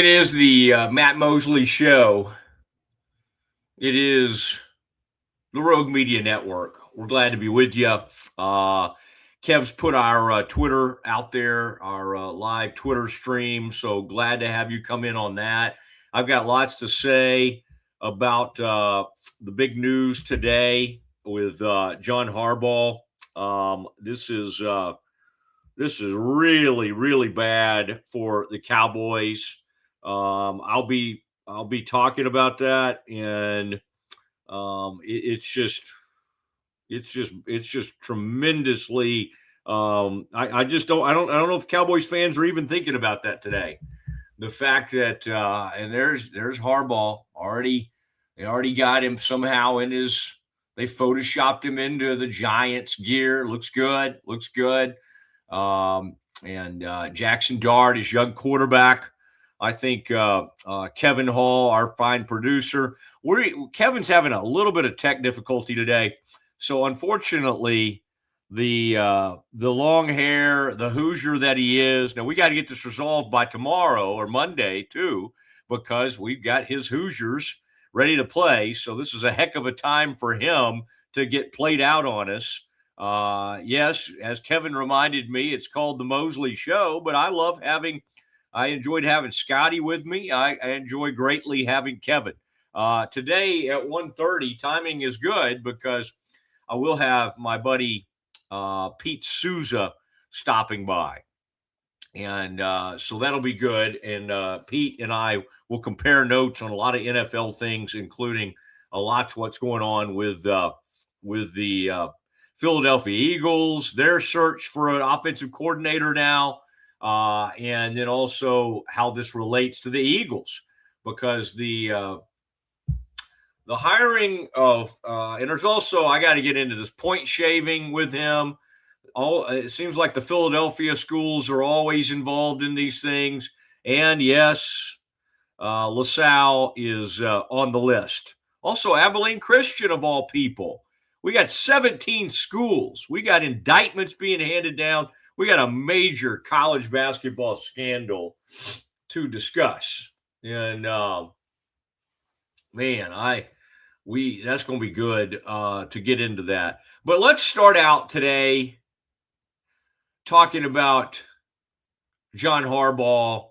It is the Matt Mosley Show. It is the Rogue Media Network. We're glad to be with you. Kev's put our Twitter out there, our live Twitter stream. So glad to have you come in on that. I've got lots to say about the big news today with John Harbaugh. This is really, really bad for the Cowboys. I'll be talking about that, and it's just tremendously. I don't know if Cowboys fans are even thinking about that today. The fact that and there's Harbaugh they already got him somehow in his. They photoshopped him into the Giants gear. Looks good. And Jackson Dart, his young quarterback. I think Kevin Hall, our fine producer, Kevin's having a little bit of tech difficulty today. So unfortunately, the long hair, the Hoosier that he is, now we got to get this resolved by tomorrow or Monday too, because we've got his Hoosiers ready to play. So this is a heck of a time for him to get played out on us. Yes, as Kevin reminded me, it's called the Mosley Show, but I enjoyed having Scotty with me. I enjoy greatly having Kevin. Today at 1:30, timing is good because I will have my buddy Pete Sousa stopping by. And so that'll be good. And Pete and I will compare notes on a lot of NFL things, including a lot of what's going on with the Philadelphia Eagles, their search for an offensive coordinator now, and then also how this relates to the Eagles, because the hiring of and there's also, I got to get into this point shaving with him. It seems like the Philadelphia schools are always involved in these things, and yes, LaSalle is on the list. Also, Abilene Christian, of all people. We got 17 schools. We got indictments being handed down. We got a major college basketball scandal to discuss. And that's going to be good to get into that. But let's start out today talking about John Harbaugh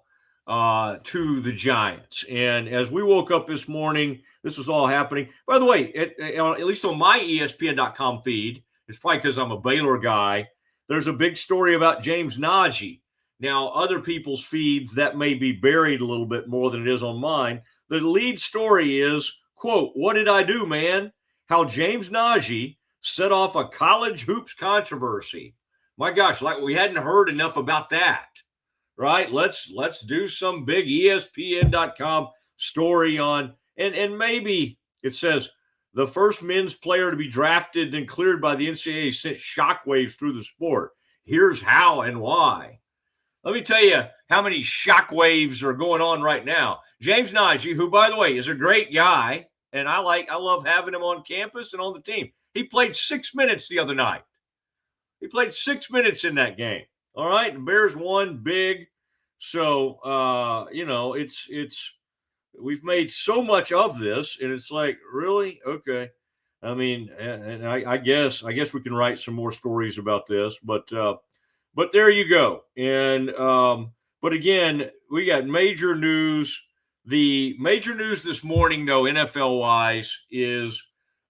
to the Giants. And as we woke up this morning, this was all happening. By the way, at least on my ESPN.com feed, it's probably because I'm a Baylor guy, there's a big story about James Najee. Now, other people's feeds, that may be buried a little bit more than it is on mine. The lead story is, quote, "What did I do, man? How James Najee set off a college hoops controversy." My gosh, like we hadn't heard enough about that. Right? Let's do some big ESPN.com story on, and maybe it says the first men's player to be drafted and cleared by the NCAA sent shockwaves through the sport. Here's how and why. Let me tell you how many shockwaves are going on right now. James Najee, who, by the way, is a great guy, and I love having him on campus and on the team. He played 6 minutes the other night. He played 6 minutes in that game. All right, the Bears won big. So, it's we've made so much of this, and it's like, really? Okay. I mean, and I guess we can write some more stories about this, but there you go. And but again, we got major news. The major news this morning, though, NFL wise, is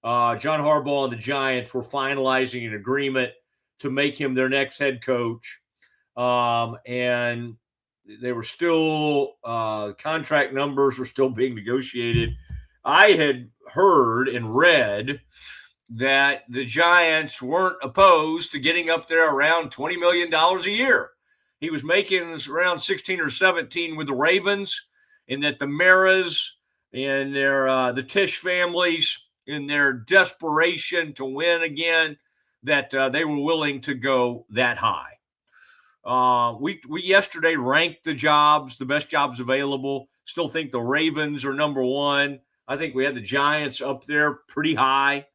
John Harbaugh and the Giants were finalizing an agreement to make him their next head coach. And they were still contract numbers were still being negotiated. I had heard and read that the Giants weren't opposed to getting up there around $20 million a year. He was making around 16 or 17 with the Ravens, and that the Maras and the Tisch families, in their desperation to win again, that they were willing to go that high. We yesterday ranked the best jobs available. Still think the Ravens are number one. I think we had the Giants up there pretty high.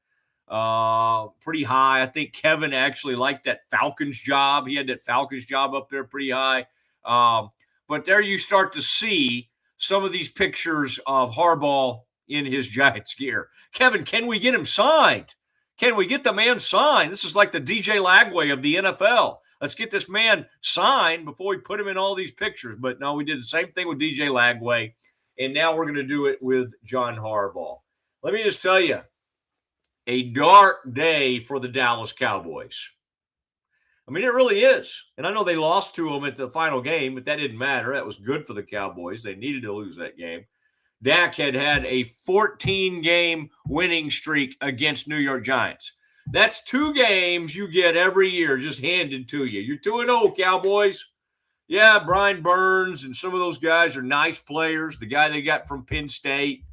I think Kevin actually liked that Falcons job. He had that Falcons job up there pretty high. But there you start to see some of these pictures of Harbaugh in his Giants gear. Kevin, can we get him signed? Can we get the man signed? This is like the DJ Lagway of the NFL. Let's get this man signed before we put him in all these pictures. But no, we did the same thing with DJ Lagway, and now we're going to do it with John Harbaugh. Let me just tell you, a dark day for the Dallas Cowboys. I mean, it really is. And I know they lost to them at the final game, but that didn't matter. That was good for the Cowboys. They needed to lose that game. Dak had a 14-game winning streak against New York Giants. That's 2 games you get every year just handed to you. You're 2-0, Cowboys. Yeah, Brian Burns and some of those guys are nice players. The guy they got from Penn State,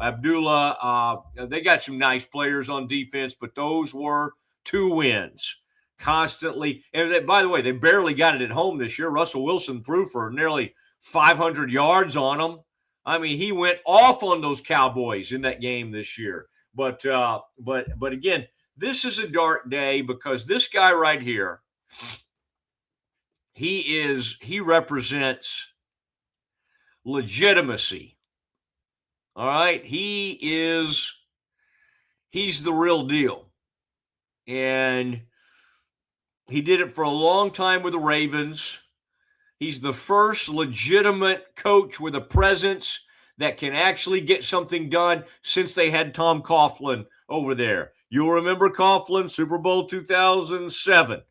Abdullah, they got some nice players on defense, but those were 2 wins constantly. And by the way, they barely got it at home this year. Russell Wilson threw for nearly 500 yards on them. I mean, he went off on those Cowboys in that game this year. But again, this is a dark day because this guy right here, he represents legitimacy. All right, he's the real deal. And he did it for a long time with the Ravens. He's the first legitimate coach with a presence that can actually get something done since they had Tom Coughlin over there. You'll remember Coughlin, Super Bowl 2007.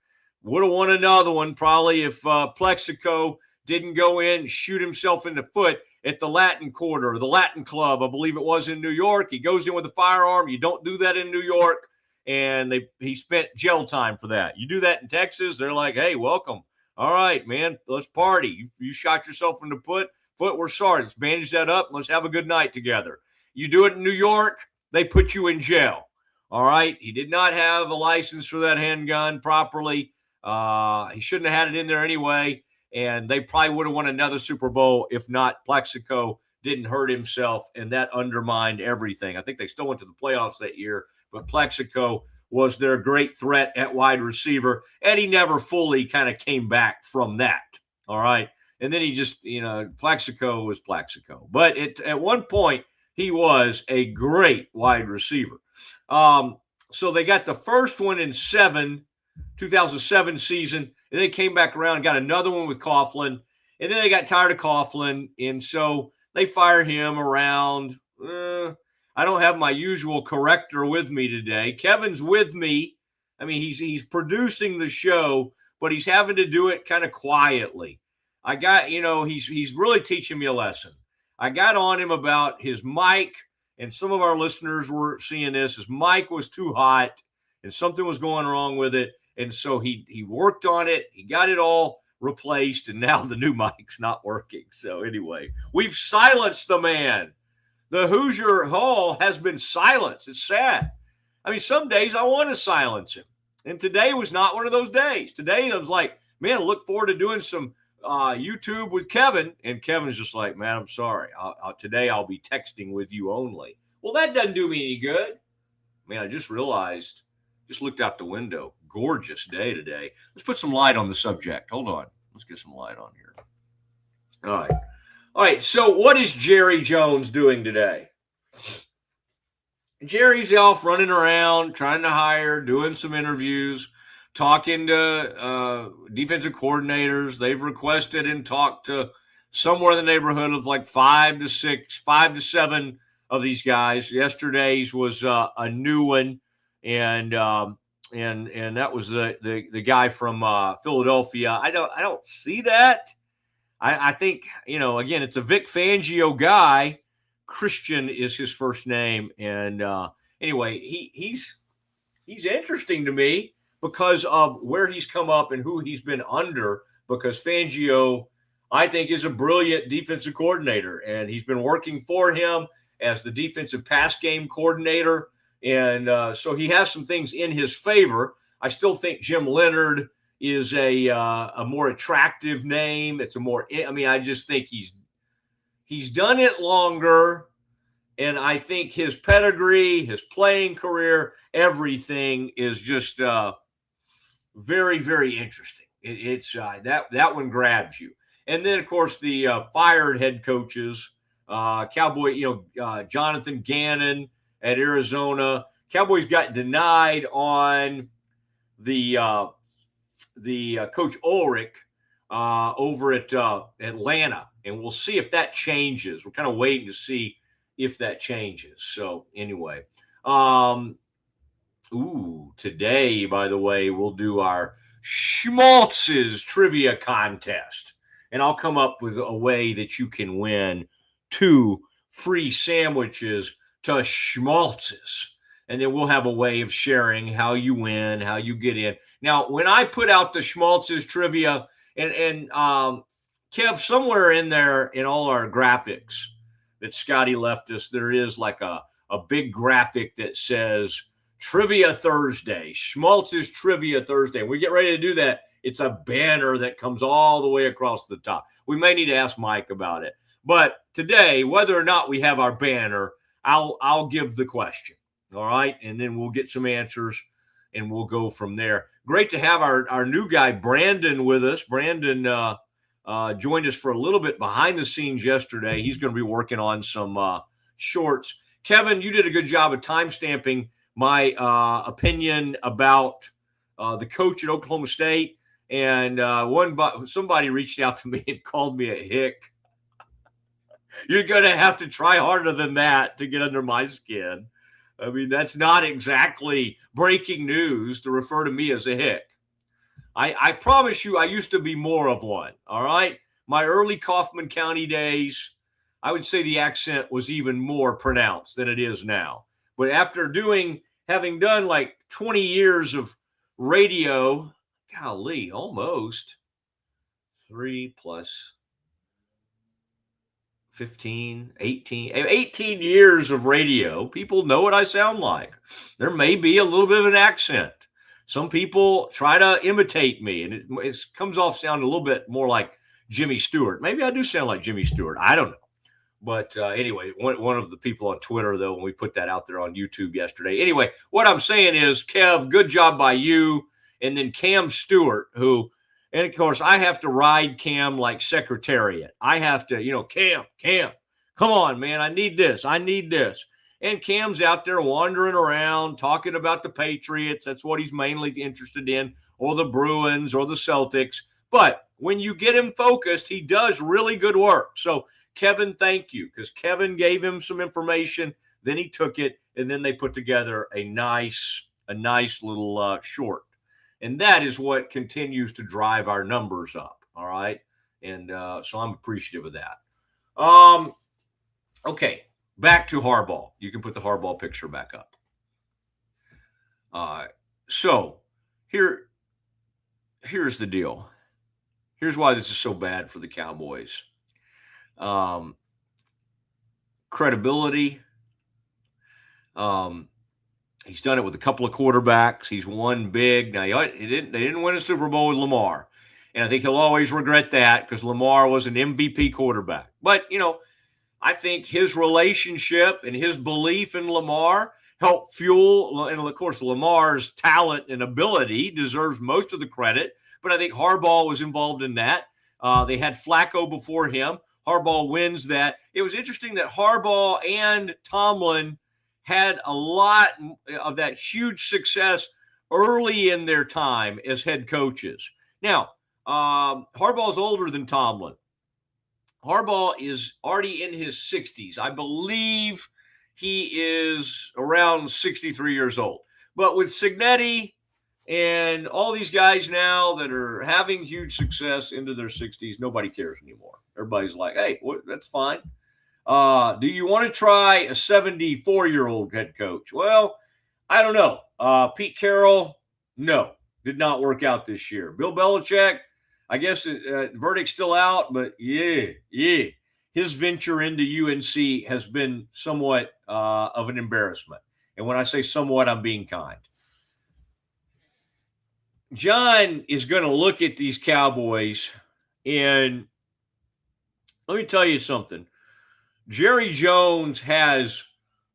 Would have won another one probably if Plexico didn't go in and shoot himself in the foot at the Latin Quarter, the Latin Club, I believe it was in New York. He goes in with a firearm. You don't do that in New York. And he spent jail time for that. You do that in Texas, they're like, hey, welcome. All right, man, let's party. You shot yourself in the foot. We're sorry. Let's bandage that up and let's have a good night together. You do it in New York, they put you in jail. All right? He did not have a license for that handgun properly. He shouldn't have had it in there anyway. And they probably would have won another Super Bowl if not Plexico didn't hurt himself, and that undermined everything. I think they still went to the playoffs that year, but Plexico was their great threat at wide receiver, and he never fully kind of came back from that, all right? And then he just, Plexico was Plexico. But at one point, he was a great wide receiver. So they got the first one in 2007 season, and they came back around and got another one with Coughlin, and then they got tired of Coughlin, and so they fired him around. I don't have my usual corrector with me today. Kevin's with me. I mean, he's producing the show, but he's having to do it kind of quietly. I got, he's really teaching me a lesson. I got on him about his mic, and some of our listeners were seeing this. His mic was too hot, and something was going wrong with it, and so he worked on it. He got it all replaced, and now the new mic's not working. So anyway, we've silenced the man. The Hoosier Hall has been silenced. It's sad. I mean, some days I want to silence him, and today was not one of those days. Today I was like, man, I look forward to doing some YouTube with Kevin, and Kevin's just like, man, I'm sorry. Today I'll be texting with you only. Well, that doesn't do me any good. Man, I just realized, just looked out the window. Gorgeous day today. Let's put some light on the subject. Hold on. Let's get some light on here. All right. So what is Jerry Jones doing today? Jerry's off running around, trying to hire, doing some interviews, talking to defensive coordinators. They've requested and talked to somewhere in the neighborhood of like 5 to 7 of these guys. Yesterday's was a new one, and that was the guy from Philadelphia. I don't see that. I think, again, it's a Vic Fangio guy. Christian is his first name, and anyway, he's interesting to me because of where he's come up and who he's been under. Because Fangio, I think, is a brilliant defensive coordinator, and he's been working for him as the defensive pass game coordinator. And so he has some things in his favor. I still think Jim Leonhard is a more attractive name. It's I just think he's done it longer. And I think his pedigree, his playing career, everything is just very, very interesting. It's that one grabs you. And then, of course, the fired head coaches, Cowboy, Jonathan Gannon at Arizona. Cowboys got denied on the Coach Ulrich over at Atlanta, and we'll see if that changes. We're kind of waiting to see if that changes. So anyway, today, by the way, we'll do our Schmaltz's trivia contest, and I'll come up with a way that you can win 2 free sandwiches to Schmaltz's. And then we'll have a way of sharing how you win, how you get in. Now, when I put out the Schmaltz's trivia, and Kev, somewhere in there in all our graphics that Scotty left us, there is like a big graphic that says Trivia Thursday, Schmaltz's Trivia Thursday. And we get ready to do that. It's a banner that comes all the way across the top. We may need to ask Mike about it. But today, whether or not we have our banner, I'll give the question. All right, and then we'll get some answers, and we'll go from there. Great to have our new guy, Brandon, with us. Brandon joined us for a little bit behind the scenes yesterday. He's going to be working on some shorts. Kevin, you did a good job of timestamping my opinion about the coach at Oklahoma State, and somebody reached out to me and called me a hick. You're going to have to try harder than that to get under my skin. I mean, that's not exactly breaking news to refer to me as a hick. I promise you, I used to be more of one, all right? My early Kaufman County days, I would say the accent was even more pronounced than it is now. But after having done like 20 years of radio, golly, almost 3 plus 15, 18 years of radio, people know what I sound like. There may be a little bit of an accent. Some people try to imitate me, and it comes off sounding a little bit more like Jimmy Stewart. Maybe I do sound like Jimmy Stewart. I don't know. But anyway, one of the people on Twitter, though, when we put that out there on YouTube yesterday. Anyway, what I'm saying is, Kev, good job by you. And then Cam Stewart, and of course, I have to ride Cam like Secretariat. I have to, Cam, come on, man. I need this. And Cam's out there wandering around, talking about the Patriots. That's what he's mainly interested in, or the Bruins or the Celtics. But when you get him focused, he does really good work. So, Kevin, thank you, because Kevin gave him some information. Then he took it, and then they put together a nice little short. And that is what continues to drive our numbers up, all right? And so I'm appreciative of that. Okay, back to Harbaugh. You can put the Harbaugh picture back up. So here's the deal. Here's why this is so bad for the Cowboys. Credibility. He's done it with a couple of quarterbacks. He's won big. Now, they didn't win a Super Bowl with Lamar. And I think he'll always regret that because Lamar was an MVP quarterback. But, I think his relationship and his belief in Lamar helped fuel, and of course, Lamar's talent and ability deserves most of the credit. But I think Harbaugh was involved in that. They had Flacco before him. Harbaugh wins that. It was interesting that Harbaugh and Tomlin had a lot of that huge success early in their time as head coaches. Now, Harbaugh's older than Tomlin. Harbaugh is already in his 60s. I believe he is around 63 years old. But with Signetti and all these guys now that are having huge success into their 60s, nobody cares anymore. Everybody's like, hey, that's fine. Do you want to try a 74-year-old head coach? Well, I don't know. Pete Carroll, no, did not work out this year. Bill Belichick, I guess the verdict's still out, but yeah. His venture into UNC has been somewhat of an embarrassment. And when I say somewhat, I'm being kind. John is going to look at these Cowboys, and let me tell you something. Jerry Jones has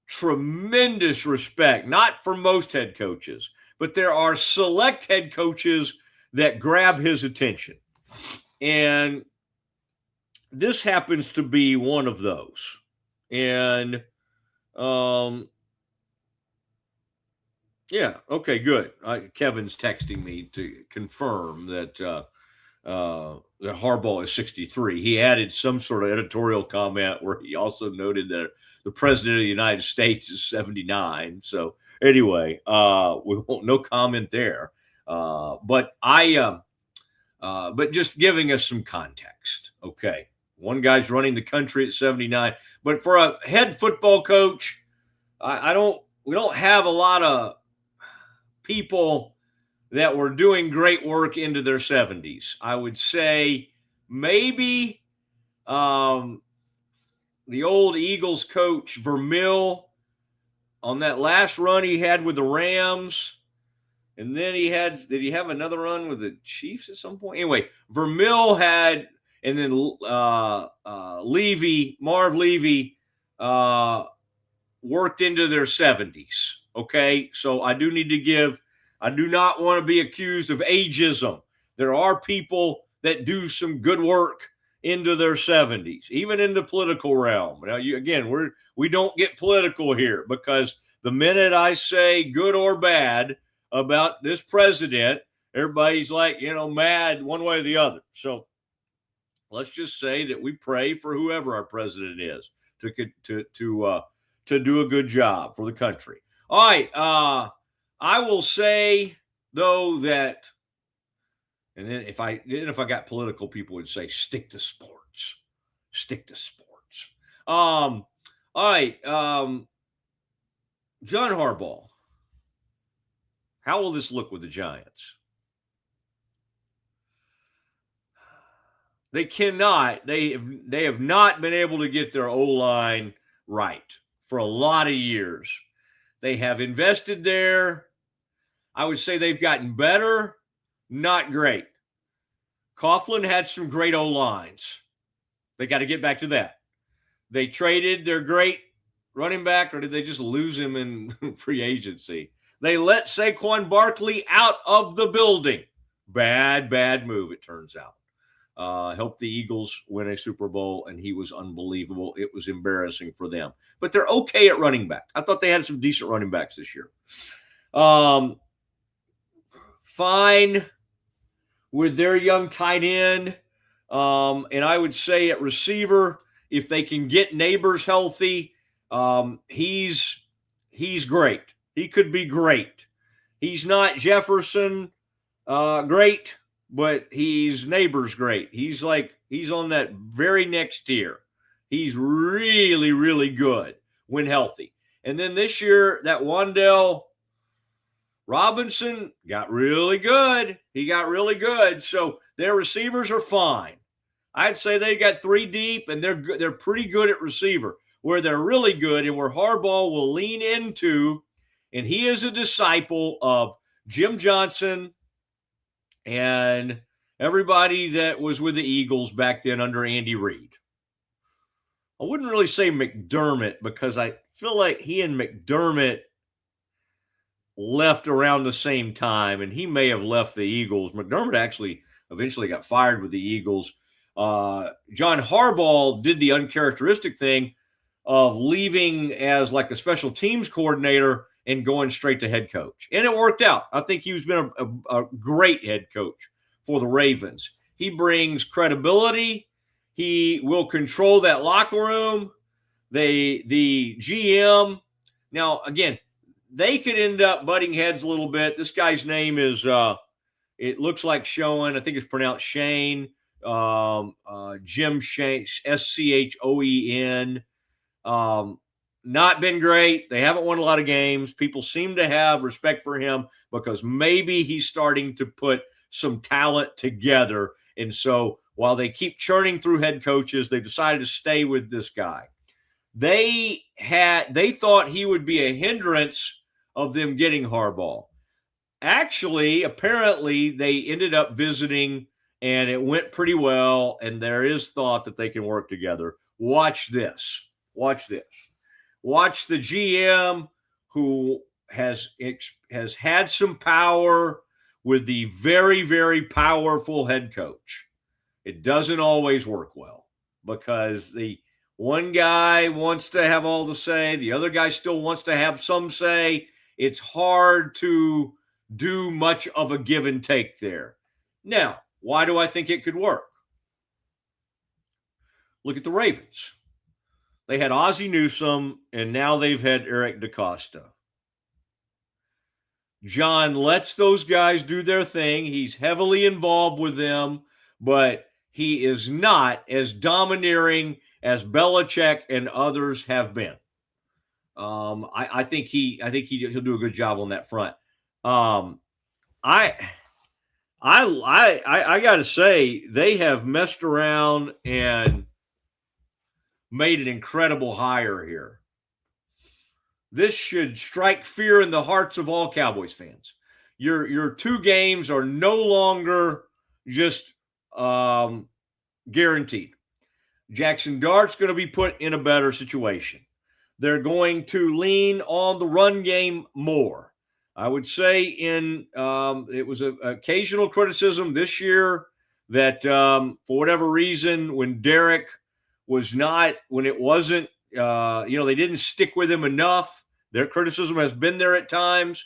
tremendous respect, not for most head coaches, but there are select head coaches that grab his attention. And this happens to be one of those. And yeah, okay, good. Kevin's texting me to confirm that that Harbaugh is 63. He added some sort of editorial comment where he also noted that the president of the United States is 79. So anyway, we won't no comment there. But just giving us some context. Okay, one guy's running the country at 79, but for a head football coach, I don't. We don't have a lot of people that were doing great work into their 70s. I would say maybe the old Eagles coach Vermeil on that last run he had with the Rams. And then did he have another run with the Chiefs at some point? Anyway, Vermeil had, and then Marv Levy, worked into their 70s. Okay. So I do not want to be accused of ageism. There are people that do some good work into their 70s, even in the political realm. Now, we don't get political here, because the minute I say good or bad about this president, everybody's like, mad one way or the other. So let's just say that we pray for whoever our president is to do a good job for the country. All right. I will say, though, that, and then if I got political, people would say, stick to sports. All right. John Harbaugh. How will this look with the Giants? They cannot. They have not been able to get their O-line right for a lot of years. They have invested there. I would say they've gotten better, not great. Coughlin had some great O-lines. They got to get back to that. They traded their great running back, or did they just lose him in free agency? They let Saquon Barkley out of the building. Bad move, it turns out. Helped the Eagles win a Super Bowl, and he was unbelievable. It was embarrassing for them. But they're okay at running back. I thought they had some decent running backs this year. Fine with their young tight end. And I would say at receiver, if they can get Neighbors healthy, he's great. He could be great. He's not Jefferson great, but he's Neighbors great. He's on that very next tier. He's really, really good when healthy. And then this year, that Wan'Dale Robinson got really good. He got really good. So their receivers are fine. I'd say they got 3 deep, and they're pretty good at receiver. Where they're really good, and where Harbaugh will lean into, and he is a disciple of Jim Johnson and everybody that was with the Eagles back then under Andy Reid. I wouldn't really say McDermott, because I feel like he and McDermott left around the same time, and he may have left the Eagles. McDermott actually eventually got fired with the Eagles. John Harbaugh did the uncharacteristic thing of leaving as like a special teams coordinator and going straight to head coach. And it worked out. I think he's been a great head coach for the Ravens. He brings credibility. He will control that locker room. The GM. Now, again, they could end up butting heads a little bit. This guy's name is, it looks like Schoen. I think it's pronounced Shane. Jim Shane, Schoen. Not been great. They haven't won a lot of games. People seem to have respect for him because maybe he's starting to put some talent together. And so while they keep churning through head coaches, they decided to stay with this guy. They thought he would be a hindrance of them getting Harbaugh. Actually, apparently, they ended up visiting, and it went pretty well, and there is thought that they can work together. Watch this. Watch the GM who has had some power with the very, very powerful head coach. It doesn't always work well because One guy wants to have all the say. The other guy still wants to have some say. It's hard to do much of a give and take there. Now, why do I think it could work? Look at the Ravens. They had Ozzie Newsome, and now they've had Eric DaCosta. John lets those guys do their thing. He's heavily involved with them, but he is not as domineering as Belichick and others have been. I think he'll do a good job on that front. I got to say they have messed around and made an incredible hire here. This should strike fear in the hearts of all Cowboys fans. Your 2 games are no longer just guaranteed. Jackson Dart's going to be put in a better situation. They're going to lean on the run game more. I would say it was an occasional criticism this year that for whatever reason, when Derek was not, when it wasn't, they didn't stick with him enough. Their criticism has been there at times.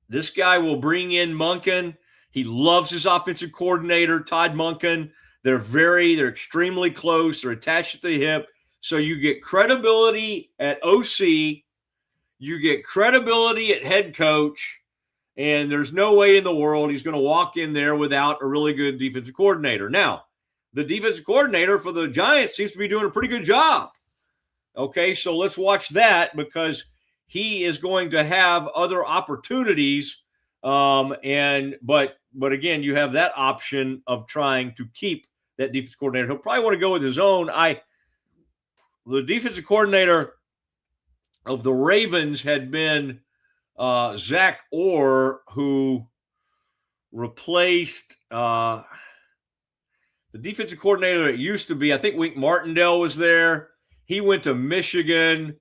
This guy will bring in Monken. He loves his offensive coordinator, Todd Monken. They're extremely close. They're attached at the hip. So you get credibility at OC. You get credibility at head coach. And there's no way in the world he's going to walk in there without a really good defensive coordinator. Now, the defensive coordinator for the Giants seems to be doing a pretty good job. Okay, so let's watch that because he is going to have other opportunities. But again, you have that option of trying to keep that defensive coordinator. He'll probably want to go with his own. The defensive coordinator of the Ravens had been Zach Orr, who replaced the defensive coordinator that used to be, I think Wink Martindale was there. He went to Michigan,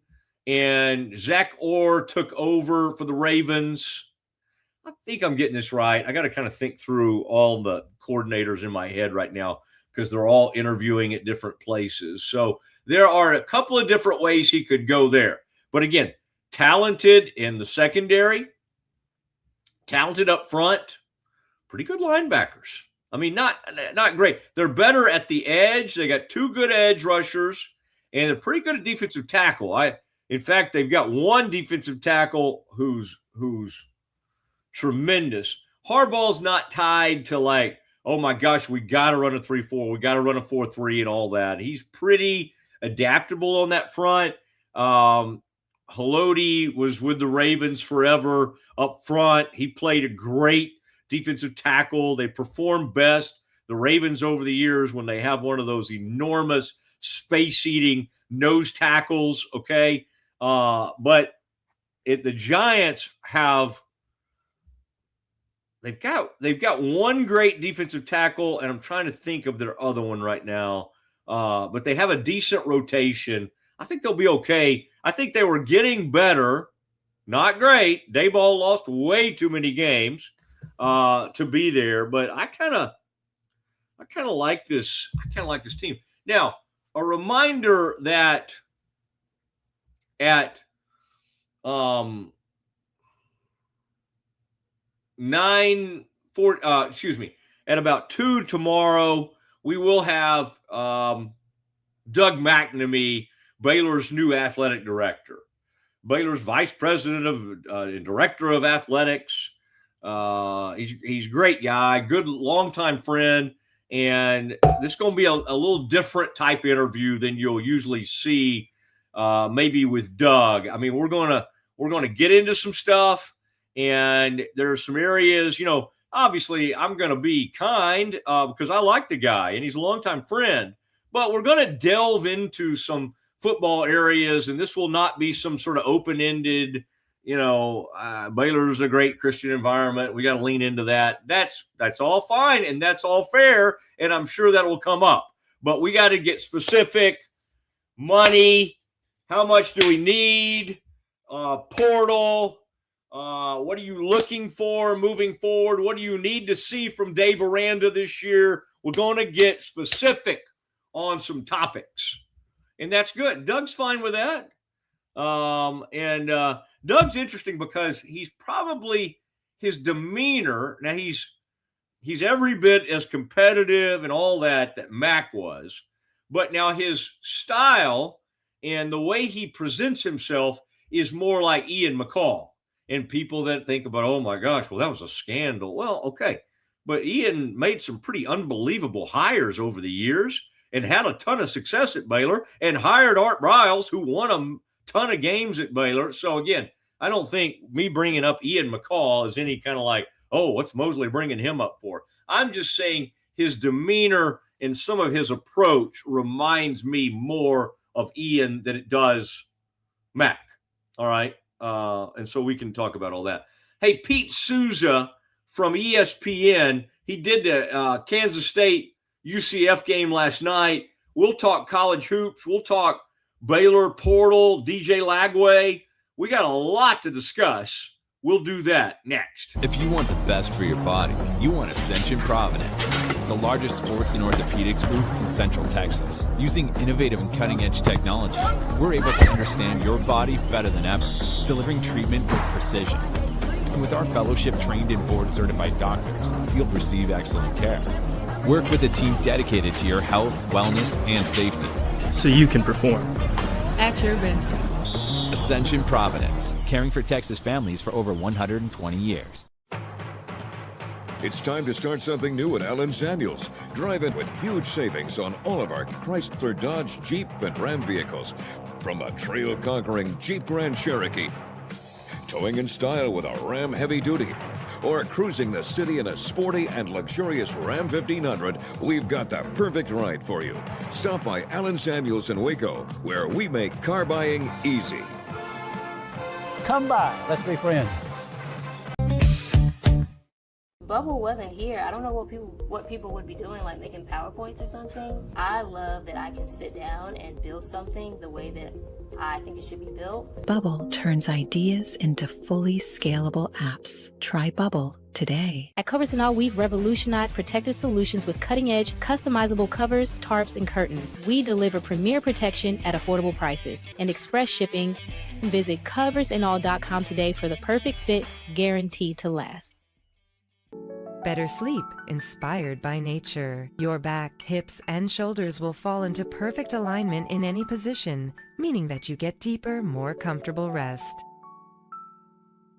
and Zach Orr took over for the Ravens. I think I'm getting this right. I got to kind of think through all the coordinators in my head right now because they're all interviewing at different places. So there are a couple of different ways he could go there. But again, talented in the secondary, talented up front, pretty good linebackers. I mean, not great. They're better at the edge. They got 2 good edge rushers, and they're pretty good at defensive tackle. In fact, they've got one defensive tackle who's tremendous. Harbaugh's not tied to like, oh my gosh, we got to run a 3-4, we got to run a 4-3 and all that. He's pretty adaptable on that front. Haloti was with the Ravens forever up front. He played a great defensive tackle. They perform best, the Ravens, over the years when they have one of those enormous space-eating nose tackles, okay? But the Giants have they've got one great defensive tackle, and I'm trying to think of their other one right now. But they have a decent rotation. I think they'll be okay. I think they were getting better, not great. Daboll lost way too many games to be there, but I kind of like this. I kind of like this team. Now, a reminder that at at about 2 tomorrow, we will have Doug McNamee, Baylor's new athletic director. Baylor's vice president of director of athletics. He's a great guy, good longtime friend, and this is going to be a little different type interview than you'll usually see, maybe with Doug. I mean, we're going to get into some stuff, and there are some areas, obviously I'm going to be kind because I like the guy and he's a longtime friend, but we're going to delve into some football areas, and this will not be some sort of open-ended, Baylor's a great Christian environment. We got to lean into that. That's all fine, and that's all fair, and I'm sure that will come up. But we got to get specific. Money, how much do we need? Portal, what are you looking for moving forward? What do you need to see from Dave Aranda this year? We're going to get specific on some topics. And that's good. Doug's fine with that. Doug's interesting because he's probably his demeanor. Now he's every bit as competitive and all that Mac was, but now his style and the way he presents himself is more like Ian McCall. And people that think about, oh my gosh, well, that was a scandal. Well, okay. But Ian made some pretty unbelievable hires over the years and had a ton of success at Baylor and hired Art Briles, who won a ton of games at Baylor. So again, I don't think me bringing up Ian McCall is any kind of like, oh, what's Mosley bringing him up for? I'm just saying his demeanor and some of his approach reminds me more of Ian than it does Mac. All right. And so we can talk about all that. Hey, Pete Sousa from ESPN, he did the Kansas State UCF game last night. We'll talk college hoops. We'll talk Baylor portal, DJ Lagway. We got a lot to discuss. We'll do that next. If you want the best for your body, you want Ascension Providence, the largest sports and orthopedics group in Central Texas. Using innovative and cutting-edge technology, we're able to understand your body better than ever, delivering treatment with precision. And with our fellowship-trained and board-certified doctors, you'll receive excellent care. Work with a team dedicated to your health, wellness, and safety. So you can perform. At your best. Ascension Providence, caring for Texas families for over 120 years. It's time to start something new at Allen Samuels. Drive in with huge savings on all of our Chrysler, Dodge, Jeep, and Ram vehicles. From a trail-conquering Jeep Grand Cherokee, towing in style with a Ram Heavy Duty, or cruising the city in a sporty and luxurious Ram 1500, we've got the perfect ride for you. Stop by Allen Samuels in Waco, where we make car buying easy. Come by, let's be friends. Bubble wasn't here. I don't know what people would be doing, like making PowerPoints or something. I love that I can sit down and build something the way that I think it should be built. Bubble turns ideas into fully scalable apps. Try Bubble today. At Covers & All, we've revolutionized protective solutions with cutting-edge, customizable covers, tarps, and curtains. We deliver premier protection at affordable prices and express shipping. Visit coversandall.com today for the perfect fit, guaranteed to last. Better sleep, inspired by nature. Your back, hips, and shoulders will fall into perfect alignment in any position, meaning that you get deeper, more comfortable rest.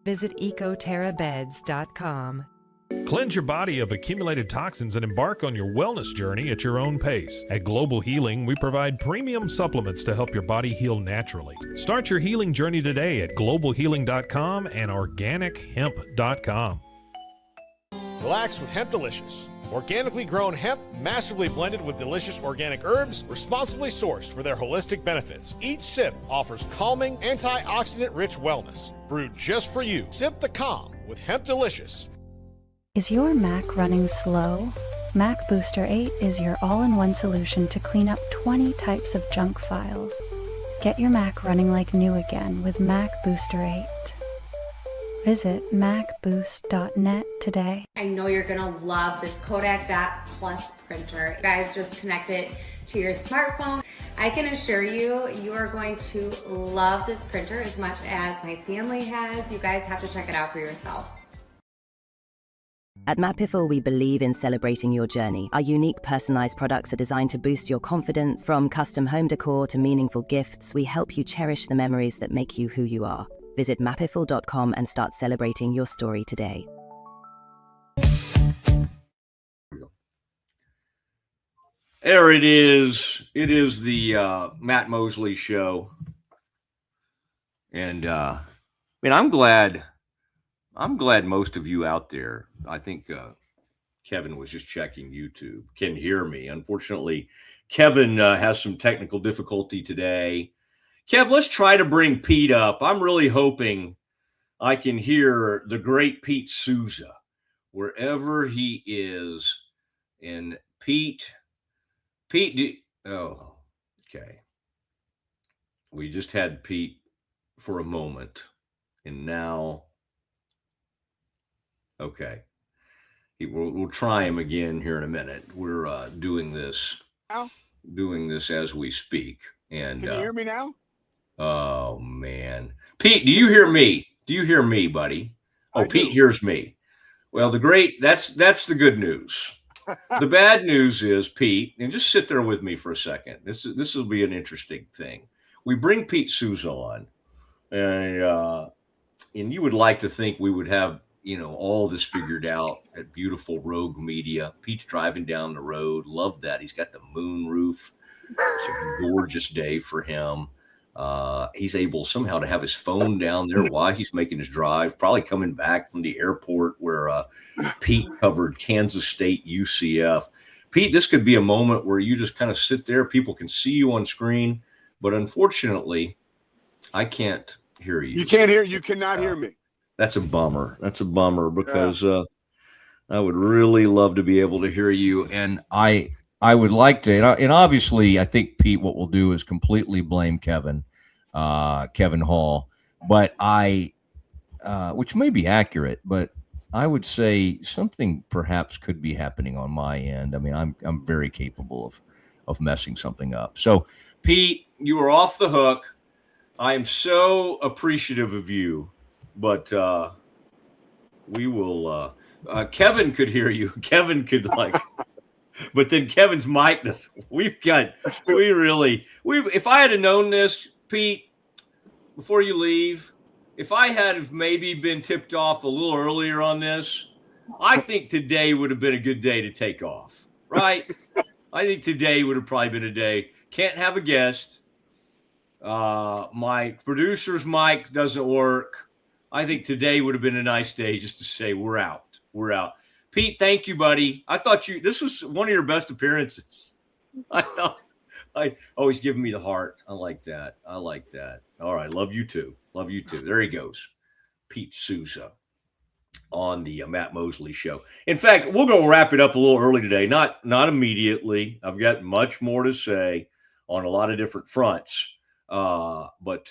Visit ecoterrabeds.com. Cleanse your body of accumulated toxins and embark on your wellness journey at your own pace. At Global Healing, we provide premium supplements to help your body heal naturally. Start your healing journey today at globalhealing.com and organichemp.com. Relax with Hemp Delicious. Organically grown hemp, massively blended with delicious organic herbs, responsibly sourced for their holistic benefits. Each sip offers calming, antioxidant-rich wellness. Brewed just for you. Sip the calm with Hemp Delicious. Is your Mac running slow? Mac Booster 8 is your all-in-one solution to clean up 20 types of junk files. Get your Mac running like new again with Mac Booster 8. Visit macboost.net today. I know you're gonna love this Kodak Dot Plus printer. You guys just connect it to your smartphone. I can assure you, you are going to love this printer as much as my family has. You guys have to check it out for yourself. At Mapiful, we believe in celebrating your journey. Our unique personalized products are designed to boost your confidence. From custom home decor to meaningful gifts, we help you cherish the memories that make you who you are. Visit mapiful.com and start celebrating your story today. There it is. It is the Matt Mosley Show. And I'm glad most of you out there, I think Kevin was just checking YouTube, can hear me. Unfortunately, Kevin has some technical difficulty today. Kev, let's try to bring Pete up. I'm really hoping I can hear the great Pete Sousa wherever he is. And Pete, oh, okay. We just had Pete for a moment. And now, okay. We'll try him again here in a minute. We're doing this. doing this as we speak. And can you hear me now? Oh man, Pete, do you hear me? Do you hear me, buddy? Oh, I Pete do. hears me. Well, that's the good news. The bad news is, Pete, and just sit there with me for a second. This will be an interesting thing. We bring Pete Sousa on, and you would like to think we would have all this figured out at beautiful Rogue Media. Pete's driving down the road. Love that. He's got the moon roof. It's a gorgeous day for him. He's able somehow to have his phone down there while he's making his drive, probably coming back from the airport where Pete covered Kansas State UCF. Pete, this could be a moment where you just kind of sit there. People can see you on screen, but unfortunately, I can't hear you. You can't hear. You cannot hear me. That's a bummer. That's a bummer because I would really love to be able to hear you, and I would like to, and obviously, I think, Pete, what we'll do is completely blame Kevin Hall, but which may be accurate, but I would say something perhaps could be happening on my end. I mean, I'm very capable of messing something up. So, Pete, you are off the hook. I am so appreciative of you, but we will. Kevin could hear you. Kevin could but then Kevin's mic does. If I had known this, Pete, before you leave, if I had have maybe been tipped off a little earlier on this, I think today would have been a good day to take off, right? I think today would have probably been a day. Can't have a guest. My producer's mic doesn't work. I think today would have been a nice day just to say we're out. We're out. Pete, thank you, buddy. I thought this was one of your best appearances. I always giving me the heart. I like that. All right. Love you too. There he goes. Pete Sousa on the Matt Mosley show. In fact, we're going to wrap it up a little early today. Not immediately. I've got much more to say on a lot of different fronts. But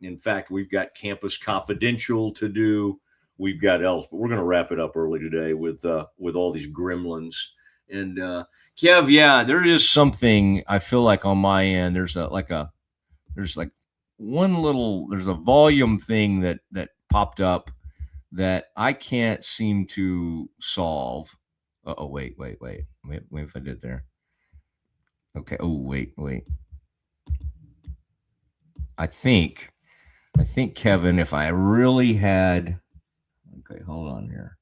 in fact, we've got Campus Confidential to do. We've got else, but we're going to wrap it up early today with all these gremlins. And Kev, yeah, there is something I feel like on my end. There's a volume thing that popped up that I can't seem to solve. Oh, wait if I did there. Okay. Oh, wait. I think Kevin, if I really had. Okay, hold on here.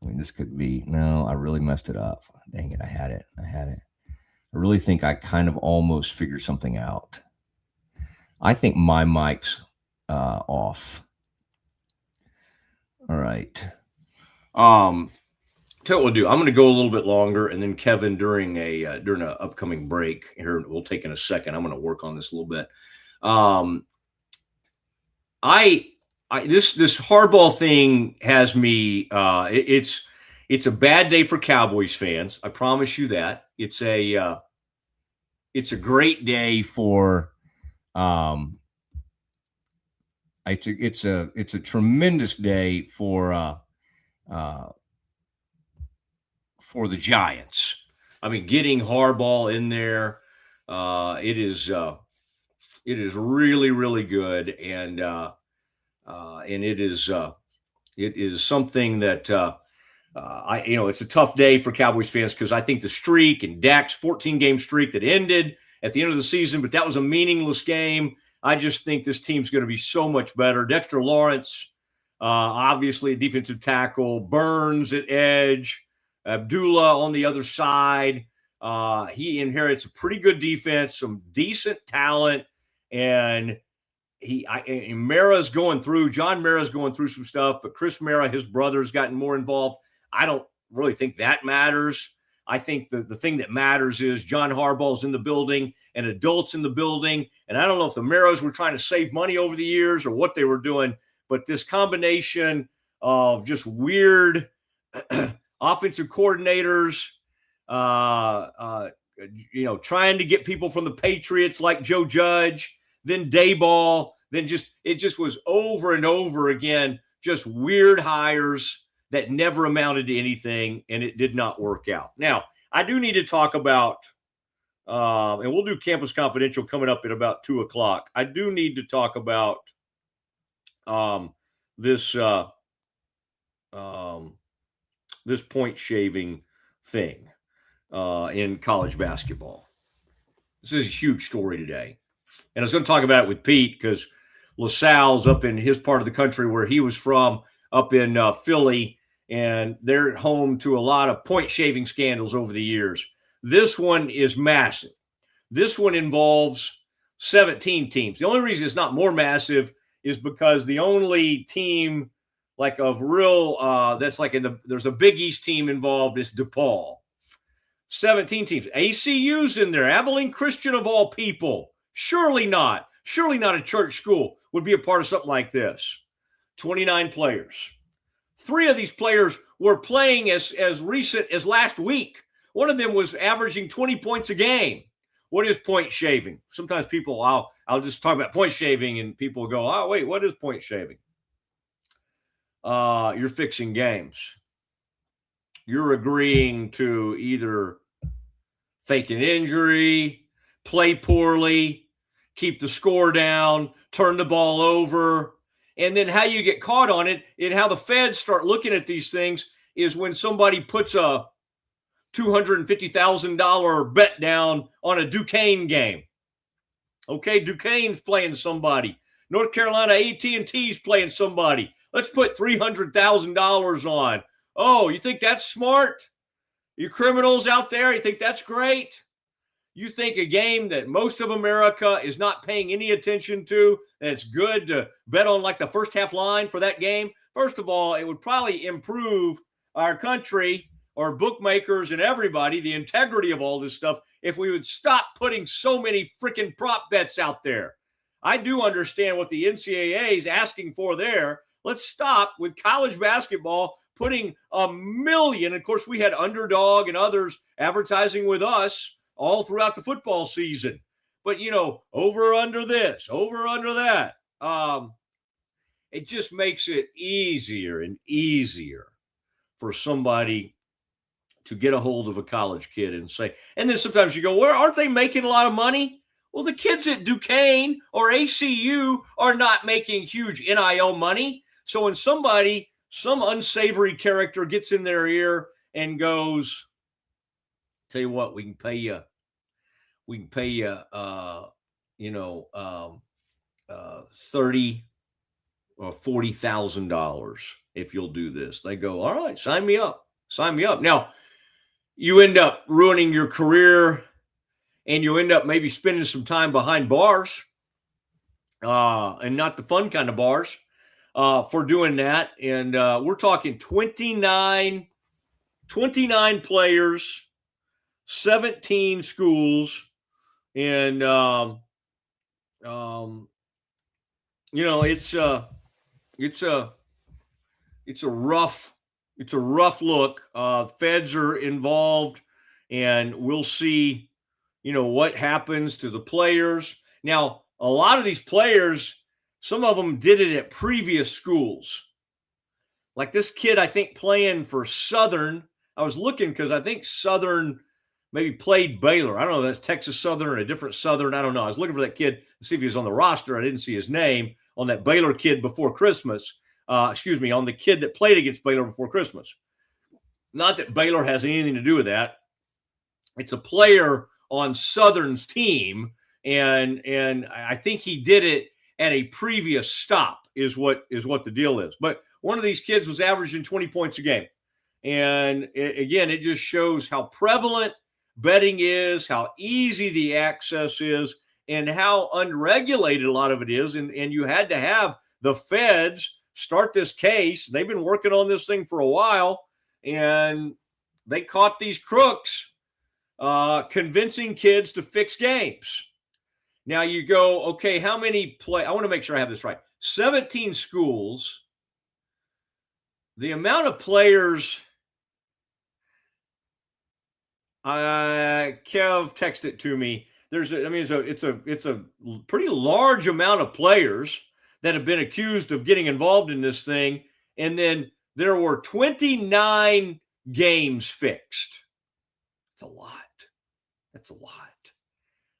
I mean, this could be, no, I really messed it up. Dang it, I had it. I really think I kind of almost figured something out. I think my mic's off. All right. Tell you what we'll do. I'm going to go a little bit longer, and then Kevin, during an upcoming break here, we'll take in a second. I'm going to work on this a little bit. This hardball thing has me. It's a bad day for Cowboys fans. I promise you that. It's a great day for. It's a tremendous day for the Giants. I mean, getting Harbaugh in there, it is really, really good, and it is something that it's a tough day for Cowboys fans because I think the streak and Dak's 14-game streak that ended at the end of the season, but that was a meaningless game. I just think this team's going to be so much better. Dexter Lawrence, obviously a defensive tackle, Burns at edge, Abdullah on the other side. He inherits a pretty good defense, some decent talent, and Mara's going through. John Mara's going through some stuff, but Chris Mara, his brother's gotten more involved. I don't really think that matters. I think the thing that matters is John Harbaugh's in the building and adults in the building. And I don't know if the Maras were trying to save money over the years or what they were doing, but this combination of just weird offensive coordinators, trying to get people from the Patriots like Joe Judge, then Dayball, then it just was over and over again, just weird hires that never amounted to anything, and it did not work out. Now, I do need to talk about And we'll do Campus Confidential coming up at about 2 o'clock. I do need to talk about this this point shaving thing in college basketball. This is a huge story today. And I was going to talk about it with Pete because LaSalle's up in his part of the country where he was from, up in Philly, and they're home to a lot of point shaving scandals over the years. This one is massive. This one involves 17 teams. The only reason it's not more massive is because the only team like of real that's like there's a Big East team involved is DePaul. 17 teams. ACU's in there. Abilene Christian of all people. Surely not. Surely not a church school would be a part of something like this. 29 players. 3 of these players were playing as recent as last week. One of them was averaging 20 points a game. What is point shaving? Sometimes people, I'll just talk about point shaving and people go, oh, wait, what is point shaving? You're fixing games. You're agreeing to either fake an injury, play poorly, keep the score down, turn the ball over. And then how you get caught on it and how the feds start looking at these things is when somebody puts a $250,000 bet down on a Duquesne game. Okay, Duquesne's playing somebody. North Carolina AT&T's playing somebody. Let's put $300,000 on. Oh, you think that's smart? You criminals out there, you think that's great? You think a game that most of America is not paying any attention to, that's good to bet on like the first half line for that game? First of all, it would probably improve our country or bookmakers and everybody, the integrity of all this stuff, if we would stop putting so many freaking prop bets out there. I do understand what the NCAA is asking for there. Let's stop with college basketball putting $1 million. Of course, we had Underdog and others advertising with us all throughout the football season. But, over under this, over under that. It just makes it easier and easier for somebody to get a hold of a college kid and say, and then sometimes you go, well, aren't they making a lot of money? Well, the kids at Duquesne or ACU are not making huge NIL money. So when some unsavory character gets in their ear and goes, tell you what, we can pay you $30,000 or $40,000 if you'll do this. They go, all right, sign me up. Now, you end up ruining your career and you end up maybe spending some time behind bars and not the fun kind of bars for doing that. And we're talking 29 players, 17 schools, and it's a rough look. Feds are involved, and we'll see, what happens to the players. Now, a lot of these players, some of them did it at previous schools. Like this kid, I think, playing for Southern. I was looking because I think Southern maybe played Baylor. I don't know if that's Texas Southern or a different Southern. I don't know. I was looking for that kid to see if he was on the roster. I didn't see his name on that Baylor kid before Christmas. On the kid that played against Baylor before Christmas. Not that Baylor has anything to do with that. It's a player on Southern's team, and I think he did it at a previous stop is what the deal is. But one of these kids was averaging 20 points a game. And it just shows how prevalent betting is, how easy the access is, and how unregulated a lot of it is. And you had to have the feds start this case. They've been working on this thing for a while, and they caught these crooks convincing kids to fix games. Now you go, okay, how many I want to make sure I have this right. 17 schools. The amount of players, Kev texted it to me. It's a pretty large amount of players that have been accused of getting involved in this thing. And then there were 29 games fixed. That's a lot.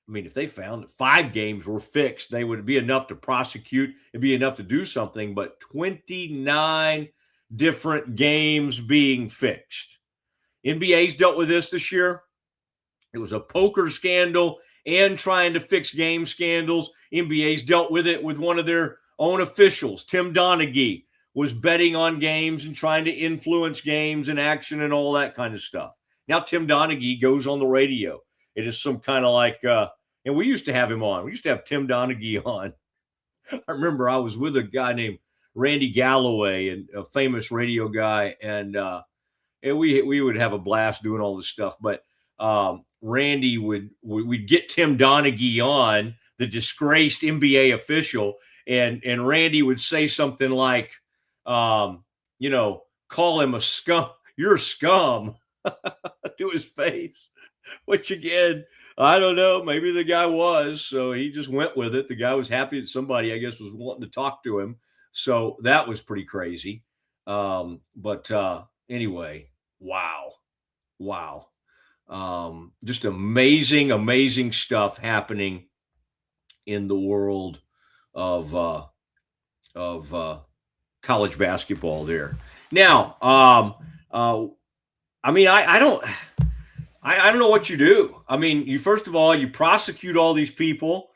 I mean, if they found that 5 games were fixed, they would be enough to prosecute. It'd be enough to do something. But 29 different games being fixed. NBA's dealt with this year. It was a poker scandal and trying to fix game scandals. NBA's dealt with it with one of their own officials. Tim Donaghy was betting on games and trying to influence games and action and all that kind of stuff. Now Tim Donaghy goes on the radio. It is some kind of like, and we used to have him on. We used to have Tim Donaghy on. I remember I was with a guy named Randy Galloway, and a famous radio guy, and we would have a blast doing all this stuff. But Randy we'd get Tim Donaghy on, the disgraced NBA official, and Randy would say something like, call him a scum. You're a scum to his face, which again, I don't know. Maybe the guy was, so he just went with it. The guy was happy that somebody, I guess, was wanting to talk to him. So that was pretty crazy. But anyway, wow. Just amazing stuff happening in the world of college basketball there. Now, I mean, I don't know what you do. I mean, you first of all, you prosecute all these people.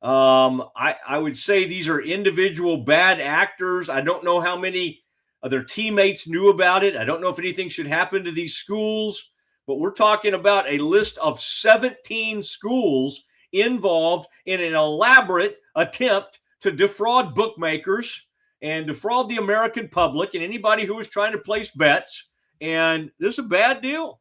I would say these are individual bad actors. I don't know how many of their teammates knew about it. I don't know if anything should happen to these schools, but we're talking about a list of 17 schools involved in an elaborate attempt to defraud bookmakers and defraud the American public and anybody who was trying to place bets. And this is a bad deal.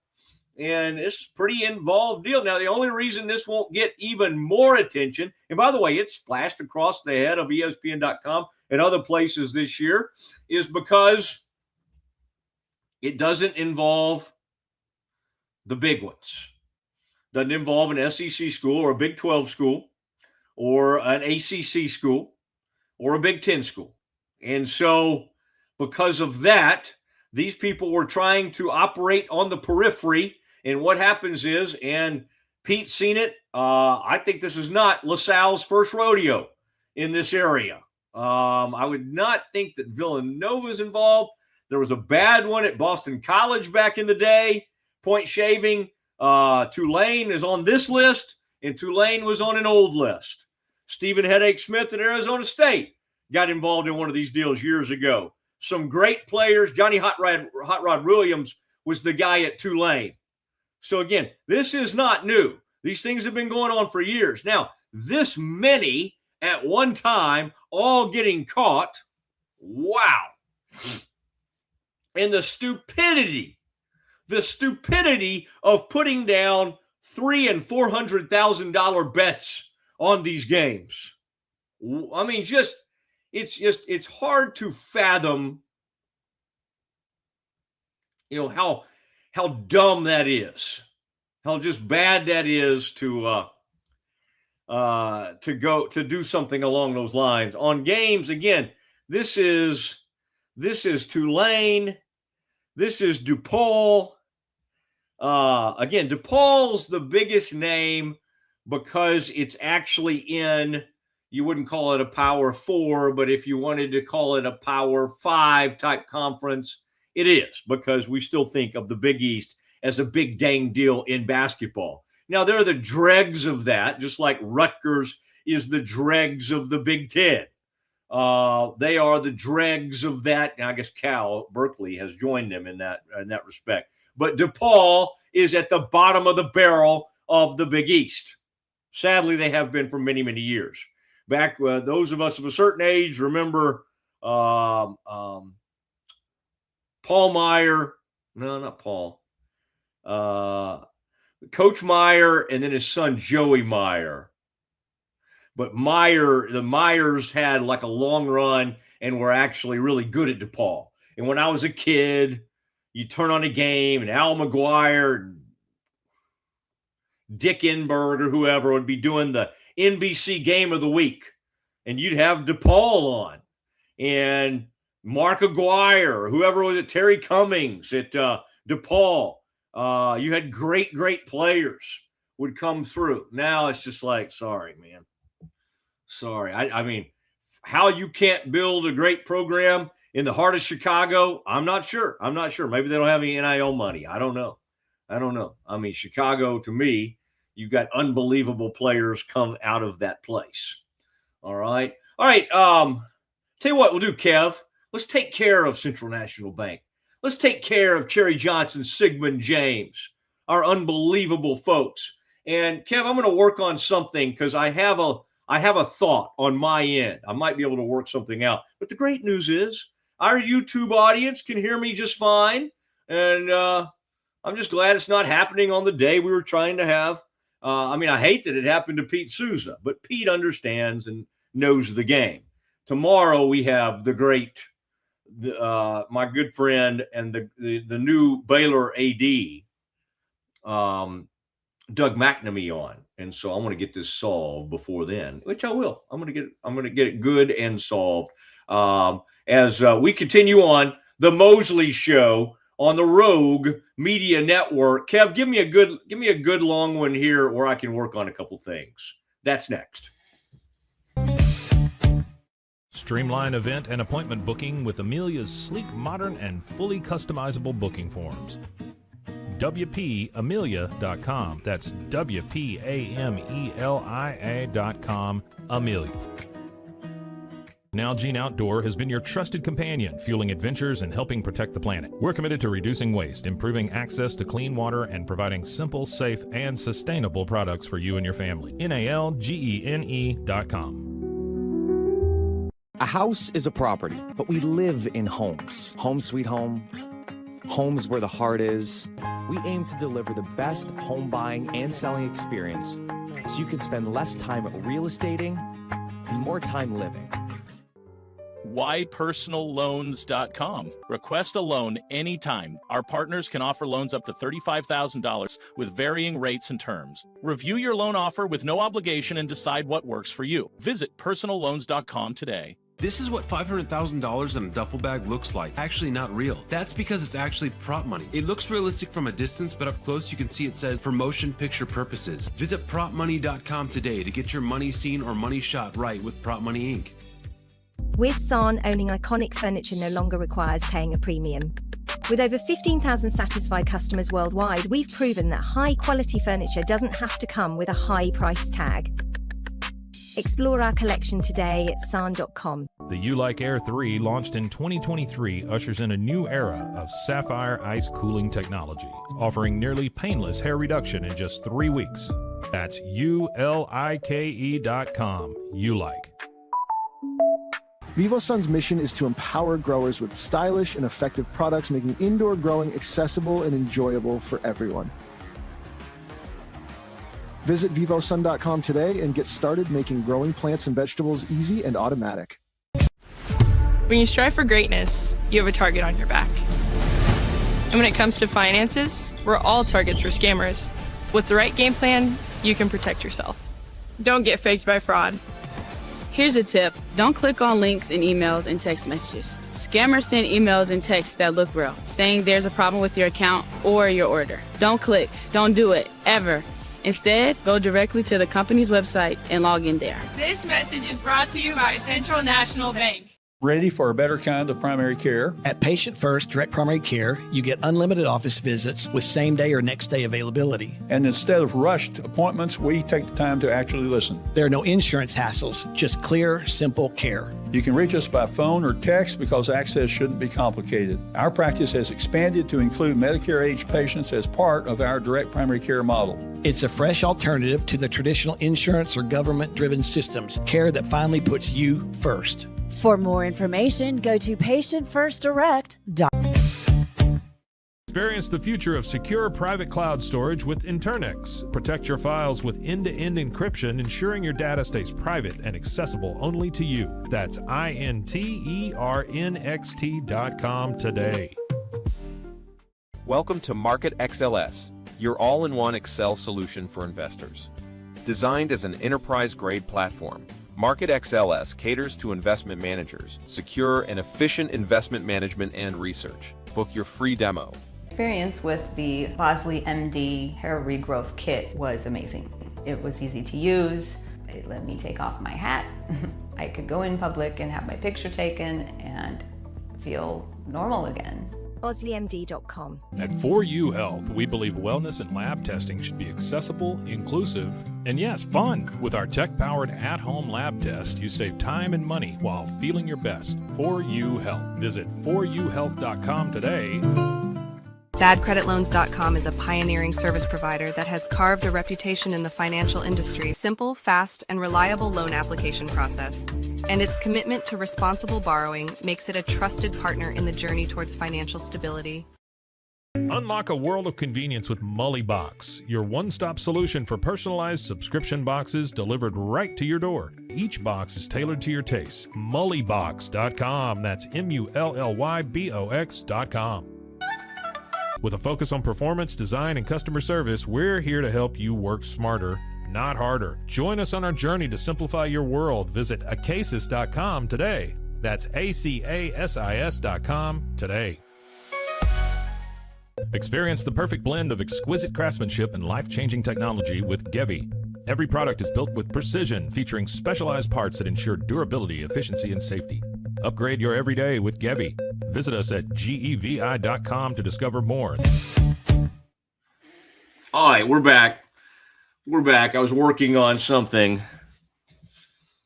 And this is a pretty involved deal. Now, the only reason this won't get even more attention, and by the way, it's splashed across the head of ESPN.com and other places this year, is because it doesn't involve the big ones. Doesn't involve an SEC school or a Big 12 school or an ACC school or a Big 10 school. And so because of that, these people were trying to operate on the periphery. And what happens is, and Pete's seen it, I think this is not LaSalle's first rodeo in this area. I would not think that Villanova's involved. There was a bad one at Boston College back in the day, point shaving. Tulane is on this list, and Tulane was on an old list. Stephen Headache Smith at Arizona State got involved in one of these deals years ago. Some great players. Johnny Hot Rod Williams was the guy at Tulane. So again, this is not new. These things have been going on for years. Now, this many at one time, all getting caught. Wow. And the stupidity of putting down $300,000 and $400,000 bets on these games. I mean, it's hard to fathom, how dumb that is, how just bad that is to do something along those lines on games. Again, this is Tulane, this is DePaul. Again, DePaul's the biggest name because it's actually in, you wouldn't call it a Power 4, but if you wanted to call it a Power 5 type conference, it is, because we still think of the Big East as a big dang deal in basketball. Now, they're the dregs of that, just like Rutgers is the dregs of the Big Ten. They are the dregs of that. Now, I guess Berkeley has joined them in that respect. But DePaul is at the bottom of the barrel of the Big East. Sadly, they have been for many, many years. Back, those of us of a certain age remember Paul Meyer. No, not Paul. Coach Meyer and then his son Joey Meyer. But the Myers had like a long run and were actually really good at DePaul. And when I was a kid, you turn on a game and Al McGuire, Dick Enberg, or whoever would be doing the NBC game of the week. And you'd have DePaul on. And Mark Aguirre, whoever was it, Terry Cummings at DePaul. You had great players. would come through. Now it's just like, sorry, man. Sorry. I mean, how you can't build a great program in the heart of Chicago, I'm not sure. Maybe they don't have any NIL money. I don't know. I mean, Chicago, to me, you've got unbelievable players come out of that place. All right. Tell you what we'll do, Kev. Let's take care of Central National Bank. Let's take care of Cherry Johnson, Siegmund James, our unbelievable folks. And Kev, I'm going to work on something because I have a thought on my end. I might be able to work something out. But the great news is our YouTube audience can hear me just fine. And I'm just glad it's not happening on the day we were trying to have. I hate that it happened to Pete Sousa, but Pete understands and knows the game. Tomorrow we have the great, my good friend and the new Baylor AD, Doug McNamee on. And so I want to get this solved before then, which I will. I'm going to get it good and solved as we continue on the Mosley Show on the Rogue Media Network. Kev, give me a good long one here where I can work on a couple things. That's next. Streamline event and appointment booking with Amelia's sleek, modern, and fully customizable booking forms. WPAmelia.com. That's WPAMELIA.com. Amelia. Nalgene Outdoor has been your trusted companion, fueling adventures and helping protect the planet. We're committed to reducing waste, improving access to clean water, and providing simple, safe, and sustainable products for you and your family. NALGENE.com. A house is a property, but we live in homes. Home sweet home. Homes where the heart is. We aim to deliver the best home buying and selling experience so you can spend less time real estating and more time living. WhyPersonalLoans.com. Request a loan anytime. Our partners can offer loans up to $35,000 with varying rates and terms. Review your loan offer with no obligation and decide what works for you. Visit PersonalLoans.com today. This is what $500,000 in a duffel bag looks like. Actually not real. That's because it's actually prop money. It looks realistic from a distance, but up close you can see it says for motion picture purposes. Visit PropMoney.com today to get your money seen or money shot right with Prop Money Inc. With San, owning iconic furniture no longer requires paying a premium. With over 15,000 satisfied customers worldwide, we've proven that high-quality furniture doesn't have to come with a high price tag. Explore our collection today at san.com. The U-Like Air 3, launched in 2023, ushers in a new era of sapphire ice cooling technology, offering nearly painless hair reduction in just 3 weeks. That's ULIKE.com. U-Like. VivoSun's mission is to empower growers with stylish and effective products, making indoor growing accessible and enjoyable for everyone. Visit vivosun.com today and get started making growing plants and vegetables easy and automatic. When you strive for greatness, you have a target on your back. And when it comes to finances, we're all targets for scammers. With the right game plan, you can protect yourself. Don't get faked by fraud. Here's a tip. Don't click on links in emails and text messages. Scammers send emails and texts that look real, saying there's a problem with your account or your order. Don't click. Don't do it, ever. Instead, go directly to the company's website and log in there. This message is brought to you by Central National Bank. Ready for a better kind of primary care? At Patient First Direct Primary Care, you get unlimited office visits with same-day or next-day availability. And instead of rushed appointments, we take the time to actually listen. There are no insurance hassles, just clear, simple care. You can reach us by phone or text because access shouldn't be complicated. Our practice has expanded to include Medicare-age patients as part of our direct primary care model. It's a fresh alternative to the traditional insurance or government-driven systems, care that finally puts you first. For more information, go to patientfirstdirect.com. Experience the future of secure private cloud storage with Internix. Protect your files with end-to-end encryption, ensuring your data stays private and accessible only to you. That's INTERNXT.com today. Welcome to Market XLS, your all-in-one Excel solution for investors. Designed as an enterprise-grade platform, Market XLS caters to investment managers, secure and efficient investment management and research. Book your free demo Experience with the Mosley MD hair regrowth kit was amazing. It was easy to use. It let me take off my hat. I could go in public and have my picture taken and feel normal again. MosleyMD.com. At 4U Health, we believe wellness and lab testing should be accessible, inclusive, and yes, fun. With our tech-powered at-home lab test, you save time and money while feeling your best. 4U Health. Visit 4uhealth.com today. BadCreditLoans.com is a pioneering service provider that has carved a reputation in the financial industry. Simple, fast, and reliable loan application process. And its commitment to responsible borrowing makes it a trusted partner in the journey towards financial stability. Unlock a world of convenience with Mullybox, your one-stop solution for personalized subscription boxes delivered right to your door. Each box is tailored to your taste. Mullybox.com. That's MULLYBOX.com. With a focus on performance, design, and customer service, we're here to help you work smarter, not harder. Join us on our journey to simplify your world. Visit acasis.com today. That's ACASIS.com today. Experience the perfect blend of exquisite craftsmanship and life-changing technology with Gevi. Every product is built with precision, featuring specialized parts that ensure durability, efficiency, and safety. Upgrade your everyday with Gevi. Visit us at gevi.com to discover more. All right, we're back. I was working on something.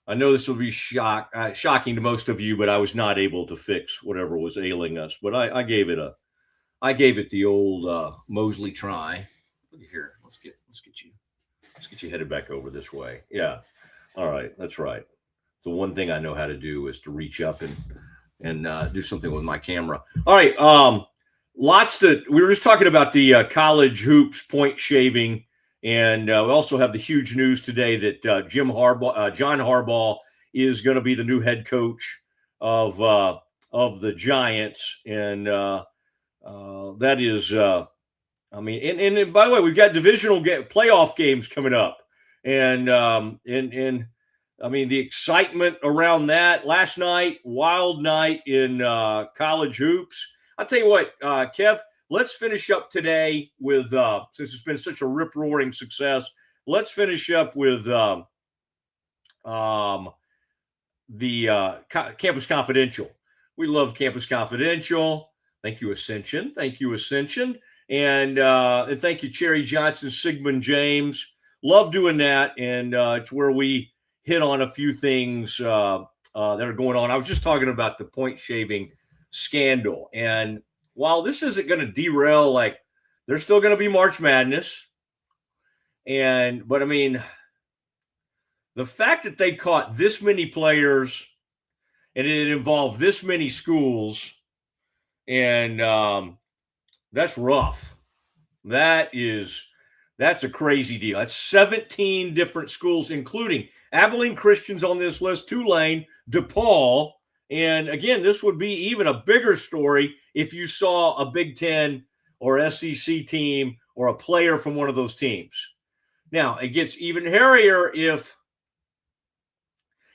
I know this will be shocking to most of you, but I was not able to fix whatever was ailing us. But I gave it the old Mosley try. Look here. Let's get you headed back over this way. Yeah. All right. That's right. The one thing I know how to do is to reach up and do something with my camera. All right. We were just talking about the college hoops point shaving, and we also have the huge news today that John Harbaugh is going to be the new head coach of the Giants, and that is, and by the way, we've got divisional playoff games coming up, and the excitement around that last night, wild night in college hoops. I'll tell you what, Kev, let's finish up today with, since it's been such a rip-roaring success, let's finish up with the Campus Confidential. We love Campus Confidential. Thank you, Ascension. And thank you, Cherry Johnson, Siegmund James. Love doing that, and it's where we hit on a few things that are going on. I was just talking about the point shaving scandal. And while this isn't going to derail, there's still going to be March Madness. But the fact that they caught this many players and it involved this many schools, and that's rough. That's a crazy deal. That's 17 different schools, including Abilene Christian's on this list, Tulane, DePaul. And again, this would be even a bigger story if you saw a Big Ten or SEC team or a player from one of those teams. Now, it gets even hairier if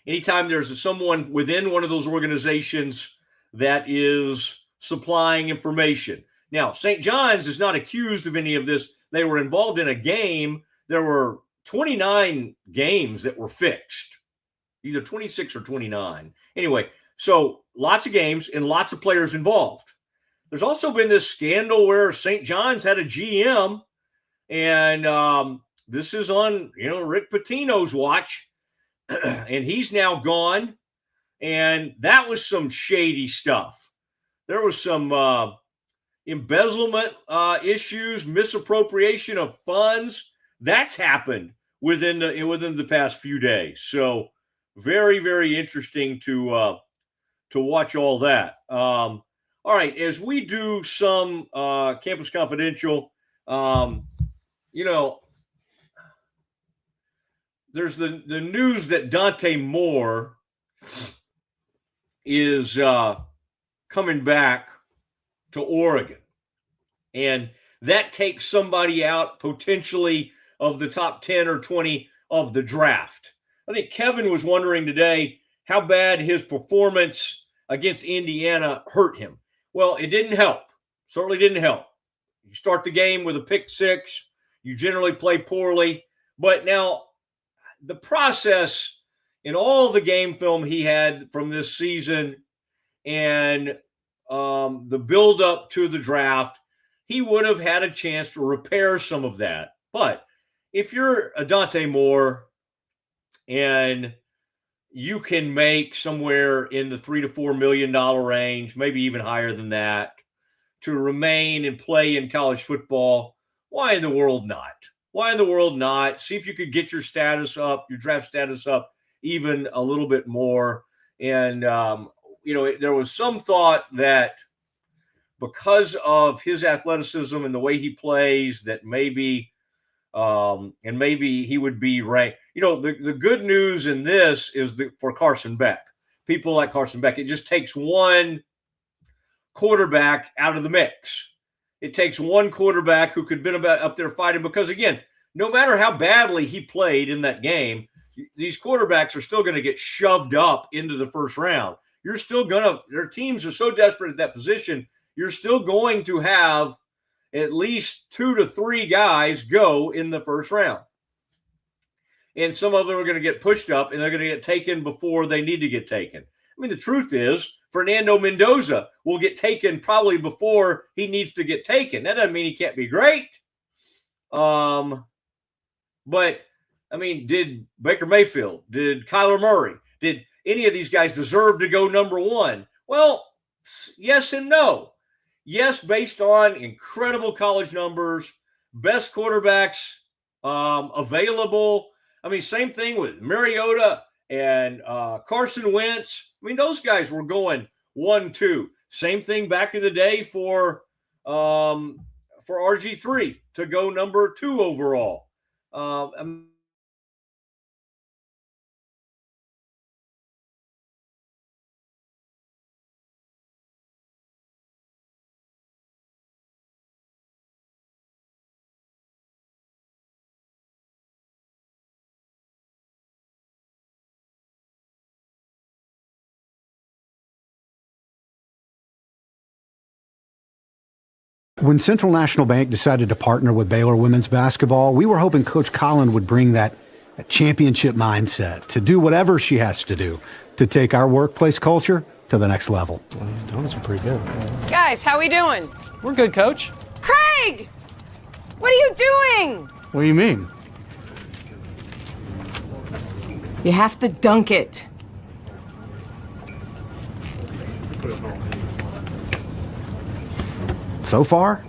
anytime there's someone within one of those organizations that is supplying information. Now, St. John's is not accused of any of this. They were involved in a game. There were 29 games that were fixed, either 26 or 29. Anyway, so lots of games and lots of players involved. There's also been this scandal where St. John's had a GM, and this is on, Rick Pitino's watch, and he's now gone, and that was some shady stuff. There was some embezzlement issues, misappropriation of funds. That's happened within the past few days. So very, very interesting to watch all that. All right, as we do some Campus Confidential, there's the news that Dante Moore is coming back to Oregon. And that takes somebody out potentially of the top 10 or 20 of the draft. I think Kevin was wondering today how bad his performance against Indiana hurt him. Well, it didn't help. Certainly didn't help. You start the game with a pick six. You generally play poorly. But now the process in all the game film he had from this season and the build-up to the draft, he would have had a chance to repair some of that. But if you're a Dante Moore and you can make somewhere in the $3 to $4 million range, maybe even higher than that, to remain and play in college football, why in the world not? Why in the world not? See if you could get your status up, your draft status up even a little bit more. And, there was some thought that because of his athleticism and the way he plays, that maybe he would be ranked. The good news in this is for Carson Beck. People like Carson Beck, it just takes one quarterback out of the mix. It takes one quarterback who could been up there fighting, because, again, no matter how badly he played in that game, these quarterbacks are still going to get shoved up into the first round. Their teams are so desperate at that position, you're still going to have at least 2 to 3 guys go in the first round. And some of them are going to get pushed up, and they're going to get taken before they need to get taken. I mean, the truth is, Fernando Mendoza will get taken probably before he needs to get taken. That doesn't mean he can't be great. But, I mean, did Baker Mayfield, did Kyler Murray, did any of these guys deserve to go number one? Well, yes and no. Yes, based on incredible college numbers, best quarterbacks available. I mean, same thing with Mariota and Carson Wentz. I mean, those guys were going 1-2. Same thing back in the day for RG3 to go number 2 overall. When Central National Bank decided to partner with Baylor women's basketball, we were hoping Coach Collin would bring that championship mindset to do whatever she has to do to take our workplace culture to the next level. Well, these donuts are pretty good. Guys, how we doing? We're good, Coach. Craig! What are you doing? What do you mean? You have to dunk it. So far,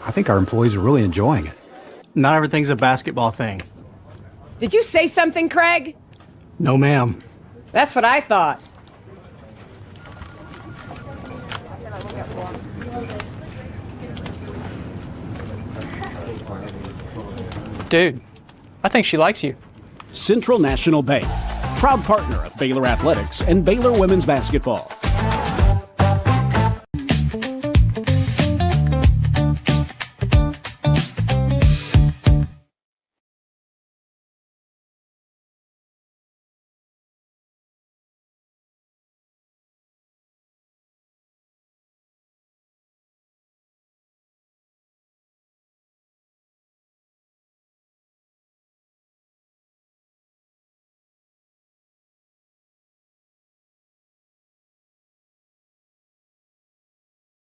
I think our employees are really enjoying it. Not everything's a basketball thing. Did you say something, Craig? No, ma'am. That's what I thought. Dude, I think she likes you. Central National Bank, proud partner of Baylor Athletics and Baylor Women's Basketball.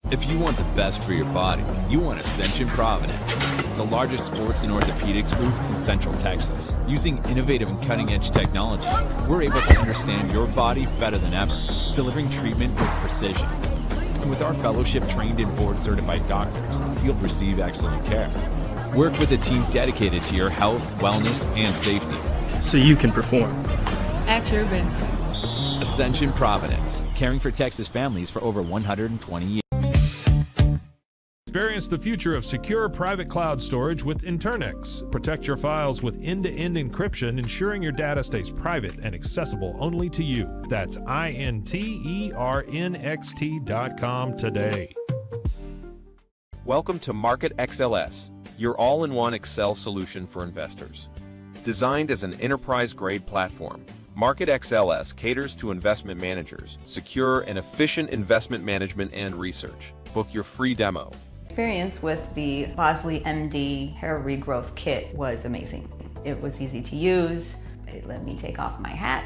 If you want the best for your body, you want Ascension Providence, the largest sports and orthopedics group in Central Texas. Using innovative and cutting-edge technology, we're able to understand your body better than ever, delivering treatment with precision. And with our fellowship-trained and board-certified doctors, you'll receive excellent care. Work with a team dedicated to your health, wellness, and safety. So you can perform. At your best. Ascension Providence, caring for Texas families for over 120 years. Experience the future of secure private cloud storage with Internix. Protect your files with end-to-end encryption, ensuring your data stays private and accessible only to you. That's internxt.com today. Welcome to Market XLS, your all-in-one Excel solution for investors. Designed as an enterprise-grade platform, Market XLS caters to investment managers, secure and efficient investment management and research. Book your free demo experience with the Mosley MD hair regrowth kit was amazing. It was easy to use. It let me take off my hat.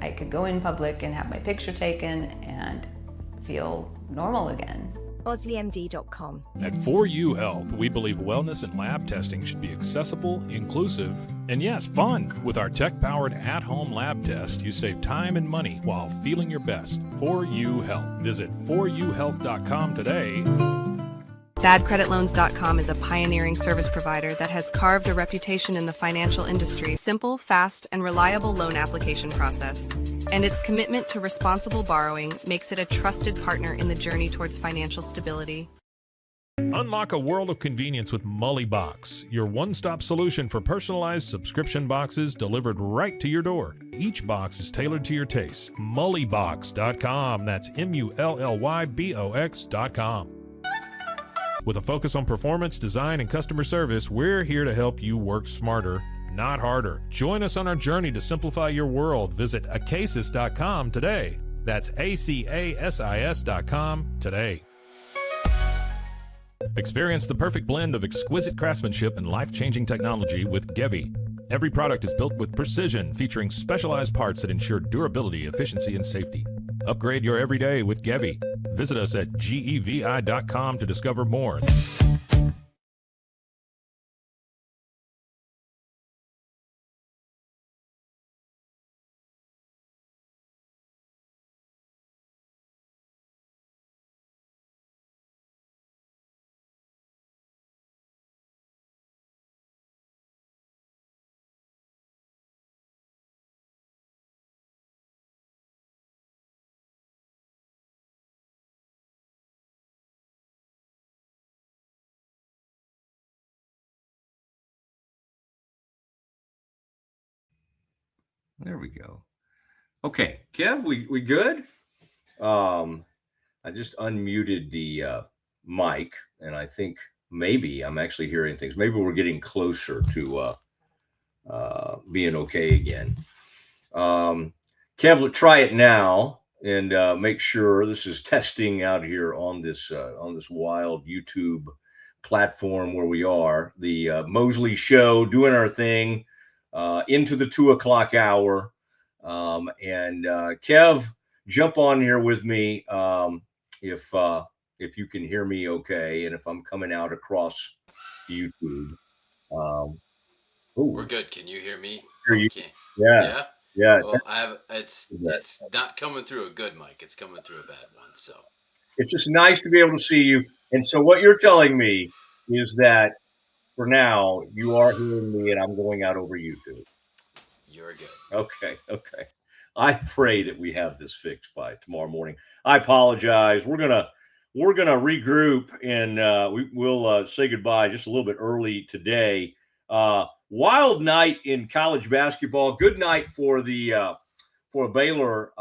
I could go in public and have my picture taken and feel normal again. MosleymD.com. At 4U Health, we believe wellness and lab testing should be accessible, inclusive, and yes, fun. With our tech-powered at-home lab test, you save time and money while feeling your best. 4U Health. Visit 4uhealth.com today. BadCreditLoans.com is a pioneering service provider that has carved a reputation in the financial industry. Simple, fast, and reliable loan application process. And its commitment to responsible borrowing makes it a trusted partner in the journey towards financial stability. Unlock a world of convenience with Mullybox, your one-stop solution for personalized subscription boxes delivered right to your door. Each box is tailored to your taste. Mullybox.com. That's MULLYBOX.com. With a focus on performance, design, and customer service, we're here to help you work smarter, not harder. Join us on our journey to simplify your world. Visit acasis.com today. That's ACASIS.com today. Experience the perfect blend of exquisite craftsmanship and life-changing technology with Gevi. Every product is built with precision, featuring specialized parts that ensure durability, efficiency, and safety. Upgrade your everyday with Gevi. Visit us at gevi.com to discover more. There we go. Okay, Kev, we good? I just unmuted the mic, and I think maybe I'm actually hearing things. Maybe we're getting closer to being okay again. Kev, let's try it now and make sure this is testing out here on this wild YouTube platform where we are. The Mosley Show, doing our thing. Into the 2:00 hour. Kev, jump on here with me if you can hear me okay, and if I'm coming out across YouTube. We're good. Can you hear me? Hear you. Okay. Yeah. Well, it's not coming through a good mic. It's coming through a bad one. So it's just nice to be able to see you. And so what you're telling me is that for now, you are hearing me, and I'm going out over YouTube. You're good. Okay. I pray that we have this fixed by tomorrow morning. I apologize. We're gonna regroup, and we'll say goodbye just a little bit early today. Wild night in college basketball. Good night for the for Baylor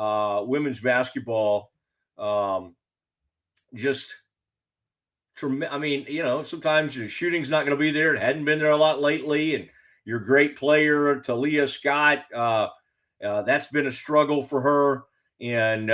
women's basketball. I mean, sometimes your shooting's not going to be there. It hadn't been there a lot lately. And your great player, Talia Scott, that's been a struggle for her. And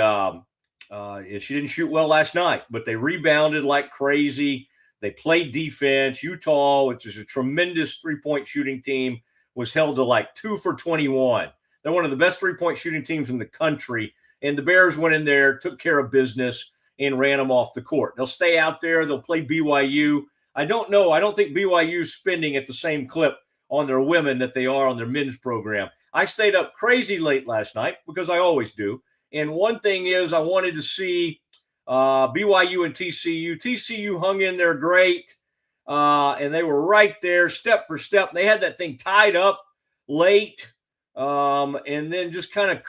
she didn't shoot well last night, but they rebounded like crazy. They played defense. Utah, which is a tremendous three-point shooting team, was held to like 2 for 21. They're one of the best three-point shooting teams in the country. And the Bears went in there, took care of business, and ran them off the court. They'll stay out there. They'll play BYU. I don't know. I don't think BYU's spending at the same clip on their women that they are on their men's program. I stayed up crazy late last night because I always do. And one thing is I wanted to see BYU and TCU. TCU hung in there great, and they were right there step for step. They had that thing tied up late, and then just kind of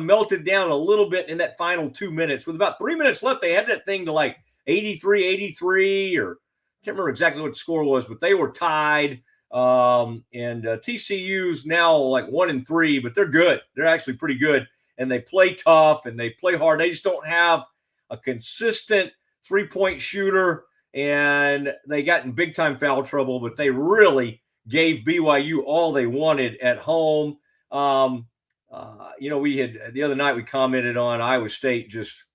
melted down a little bit in that final 2 minutes. With about 3 minutes left, they had that thing to like 83, or I can't remember exactly what the score was, but they were tied. And TCU's now like 1-3, but they're good. They're actually pretty good, and they play tough and they play hard. They just don't have a consistent three-point shooter, and they got in big-time foul trouble, but they really gave BYU all they wanted at home. We had the other night we commented on Iowa State just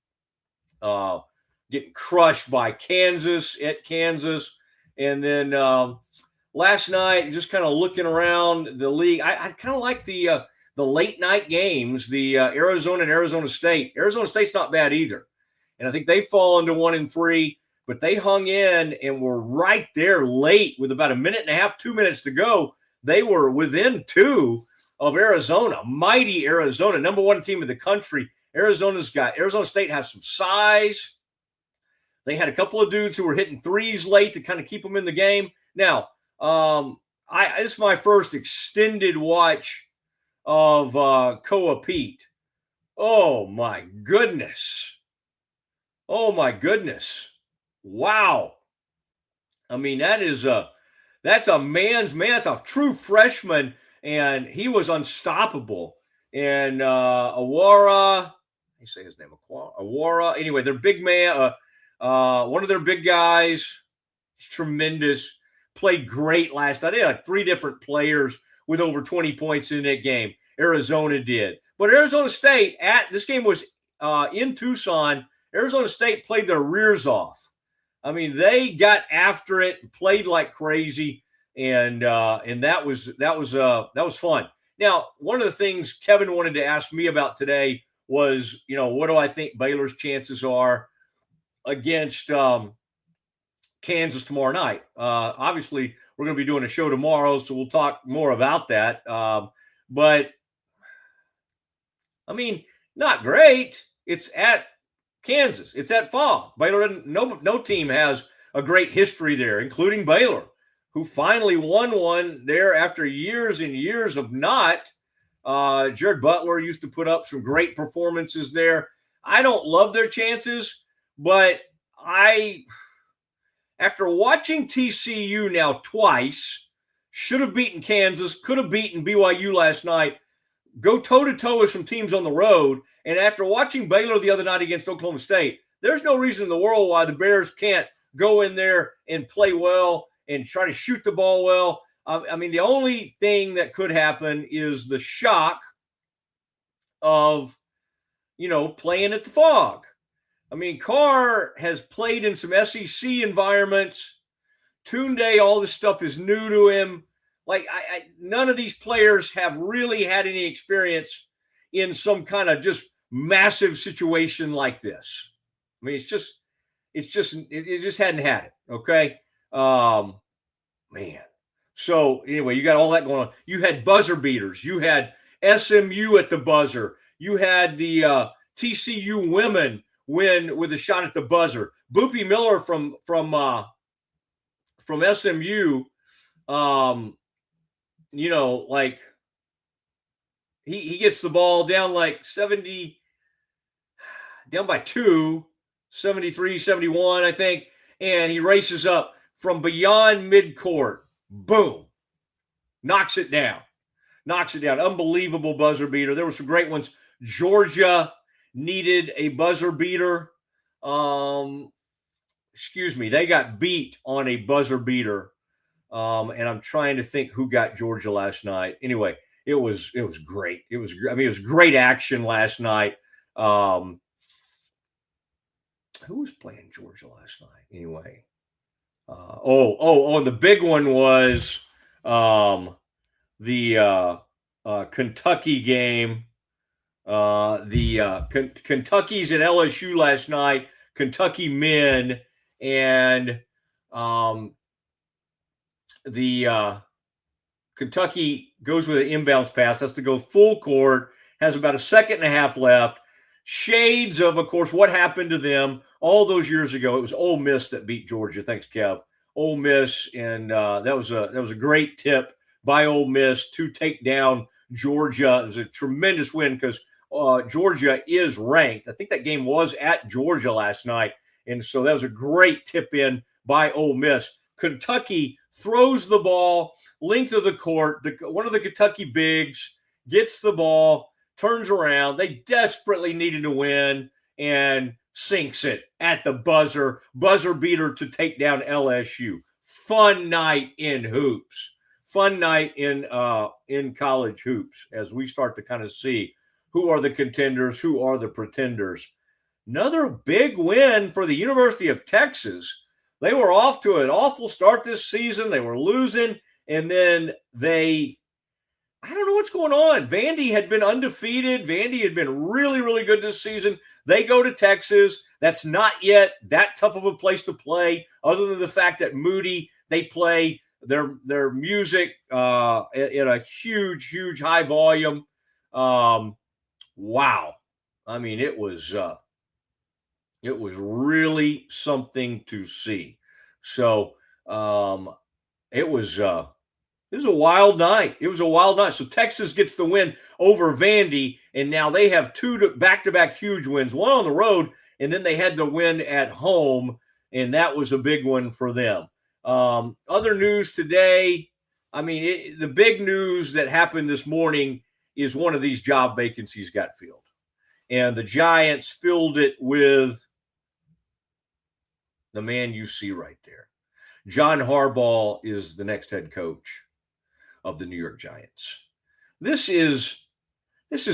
getting crushed by Kansas at Kansas. And then last night, just kind of looking around the league, I kind of like the late night games, the Arizona and Arizona State. Arizona State's not bad either. And I think they fall into 1-3, but they hung in and were right there late with about a minute and a half, 2 minutes to go. They were within 2 of Arizona, mighty Arizona, number 1 team in the country. Arizona State has some size. They had a couple of dudes who were hitting threes late to kind of keep them in the game. Now, this is my first extended watch of Koa Pete. Oh my goodness. Oh my goodness. Wow. I mean, that's a man's man. That's a true freshman, and he was unstoppable. And Awara, you say his name, Awara. Anyway, their big man, one of their big guys, he's tremendous. Played great last night. They had like 3 different players with over 20 points in that game. Arizona did. But Arizona State, this game was in Tucson. Arizona State played their rears off. I mean, they got after it, played like crazy, and that was fun. Now, one of the things Kevin wanted to ask me about today was, what do I think Baylor's chances are against Kansas tomorrow night? Obviously, we're going to be doing a show tomorrow, so we'll talk more about that. But, I mean, not great. It's at Kansas. It's at Fogg. Baylor, no team has a great history there, including Baylor, who finally won one there after years and years of not. Jared Butler used to put up some great performances there. I don't love their chances, but after watching TCU now twice, should have beaten Kansas, could have beaten BYU last night, go toe-to-toe with some teams on the road, and after watching Baylor the other night against Oklahoma State, there's no reason in the world why the Bears can't go in there and play well and try to shoot the ball well. I mean, the only thing that could happen is the shock of, playing at the Fogg. I mean, Carr has played in some SEC environments. Tunde, all this stuff is new to him. Like, none of these players have really had any experience in some kind of just massive situation like this. I mean, it just hadn't had it. Okay. Man. So anyway, you got all that going on. You had buzzer beaters. You had SMU at the buzzer. You had the TCU women win with a shot at the buzzer. Boopie Miller from SMU, like he gets the ball down like 70, down by 2, 73, 71, I think, and he races up from beyond midcourt. Boom. Knocks it down. Unbelievable buzzer beater. There were some great ones. Georgia needed a buzzer beater. They got beat on a buzzer beater. And I'm trying to think who got Georgia last night. Anyway, it was great. It was great action last night. Who was playing Georgia last night? Anyway. And the big one was the Kentucky game. Kentucky's at LSU last night. Kentucky men, and Kentucky goes with an inbounds pass, has to go full court, has about a second and a half left. Shades of course, what happened to them all those years ago. It was Ole Miss that beat Georgia. Thanks, Kev. Ole Miss, and that was a great tip by Ole Miss to take down Georgia. It was a tremendous win because Georgia is ranked. I think that game was at Georgia last night, and so that was a great tip in by Ole Miss. Kentucky throws the ball length of the court. One of the Kentucky bigs gets the ball, turns around. They desperately needed to win and sinks it at the buzzer beater to take down LSU. Fun night in hoops. Fun night in college hoops as we start to kind of see who are the contenders, who are the pretenders. Another big win for the University of Texas. They were off to an awful start this season. They were losing, and then I don't know what's going on. Vandy had been undefeated. Vandy had been really, really good this season. They go to Texas. That's not yet that tough of a place to play, other than the fact that Moody, they play their music in a huge, huge high volume. Wow. I mean, it was really something to see. So it was a wild night. It was a wild night. So Texas gets the win over Vandy, and now they have two back-to-back huge wins, one on the road, and then they had the win at home, and that was a big one for them. Other news today, I mean, the big news that happened this morning is one of these job vacancies got filled. And the Giants filled it with the man you see right there. John Harbaugh is the next head coach of the New York Giants. This is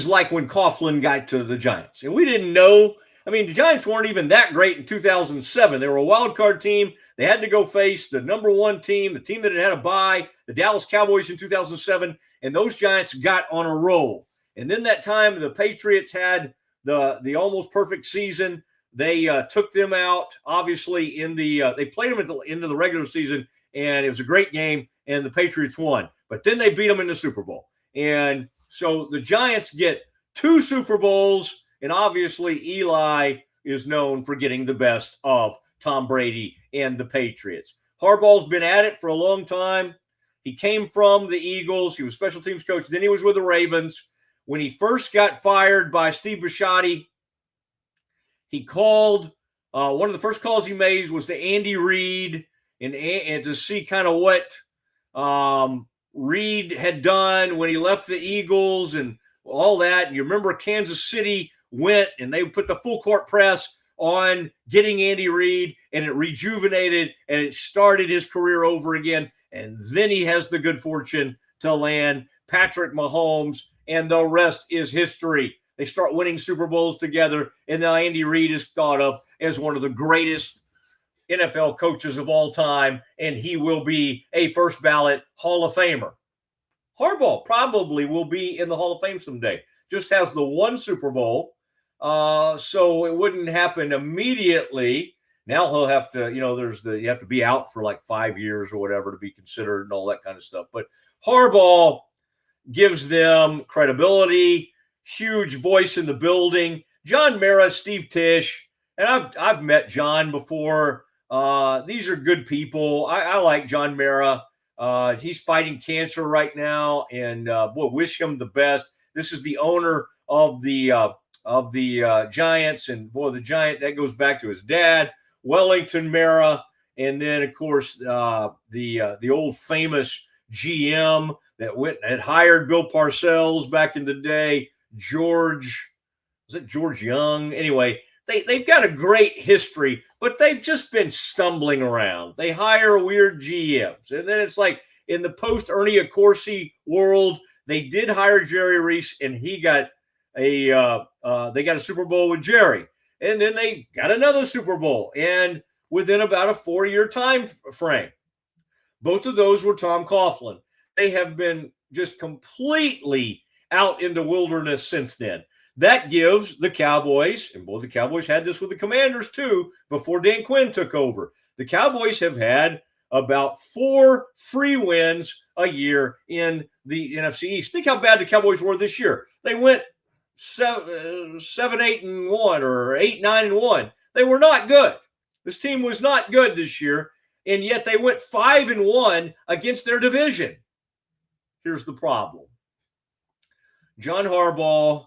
like when Coughlin got to the Giants. And we didn't know. I mean, the Giants weren't even that great in 2007. They were a wild card team. They had to go face the number one team, the team that had a bye, the Dallas Cowboys in 2007, and those Giants got on a roll. And then that time the Patriots had the almost perfect season. They took them out, obviously, they played them at the end of the regular season, and it was a great game, and the Patriots won. But then they beat them in the Super Bowl. And so the Giants get 2 Super Bowls, and obviously Eli is known for getting the best of Tom Brady and the Patriots. Harbaugh's been at it for a long time. He came from the Eagles. He was special teams coach. Then he was with the Ravens. When he first got fired by Steve Bisciotti, he called, one of the first calls he made was to Andy Reid and to see kind of what Reid had done when he left the Eagles and all that. And you remember Kansas City went and they put the full court press on getting Andy Reid, and it rejuvenated and it started his career over again. And then he has the good fortune to land Patrick Mahomes, and the rest is history. They start winning Super Bowls together, and now Andy Reid is thought of as one of the greatest NFL coaches of all time, and he will be a first ballot Hall of Famer. Harbaugh probably will be in the Hall of Fame someday. Just has the one Super Bowl, so it wouldn't happen immediately. Now he'll have to, you have to be out for like 5 years or whatever to be considered and all that kind of stuff. But Harbaugh gives them credibility, huge voice in the building. John Mara, Steve Tisch, and I've met John before. These are good people. I like John Mara. He's fighting cancer right now, and wish him the best. This is the owner of the Giants, and the Giant that goes back to his dad, Wellington Mara, and then of course the old famous GM that had hired Bill Parcells back in the day. George Young? Anyway, they've got a great history, but they've just been stumbling around. They hire weird GMs. And then it's like in the post-Ernie Accorsi world, they did hire Jerry Reese, and he got they got a Super Bowl with Jerry. And then they got another Super Bowl, and within about a 4-year time frame. Both of those were Tom Coughlin. They have been just completely out in the wilderness since then. That gives the Cowboys, and the Cowboys had this with the Commanders too, before Dan Quinn took over. The Cowboys have had about 4 free wins a year in the NFC East. Think how bad the Cowboys were this year. They went 7-8-1 or 8-9-1. They were not good. This team was not good this year, and yet they went 5-1 against their division. Here's the problem. John Harbaugh,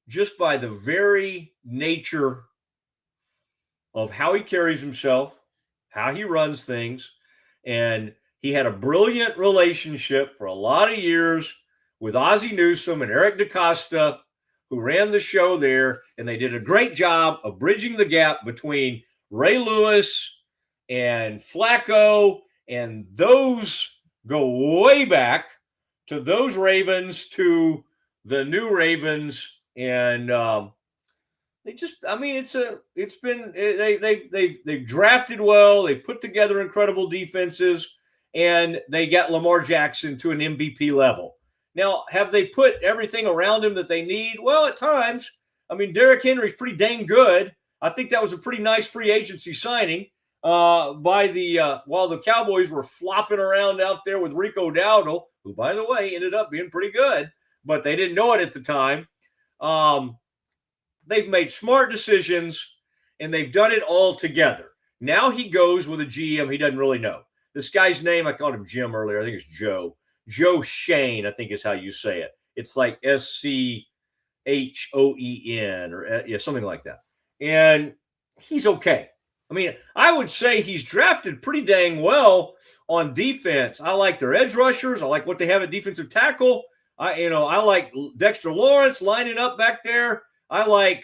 just by the very nature of how he carries himself, how he runs things, and he had a brilliant relationship for a lot of years with Ozzie Newsome and Eric DaCosta, who ran the show there, and they did a great job of bridging the gap between Ray Lewis and Flacco, and those go way back to those Ravens, to the new Ravens, and they've drafted well. They've put together incredible defenses, and they got Lamar Jackson to an MVP level. Now, have they put everything around him that they need? Well, at times. I mean, Derrick Henry's pretty dang good. I think that was a pretty nice free agency signing while the Cowboys were flopping around out there with Rico Dowdle, who, by the way, ended up being pretty good, but they didn't know it at the time. They've made smart decisions, and they've done it all together. Now he goes with a GM he doesn't really know. This guy's name, I called him Jim earlier. I think it's Joe. Joe Shane, I think is how you say it. It's like SCHOEN or something like that. And he's okay. I mean, I would say he's drafted pretty dang well on defense. I like their edge rushers. I like what they have at defensive tackle. I like Dexter Lawrence lining up back there. I like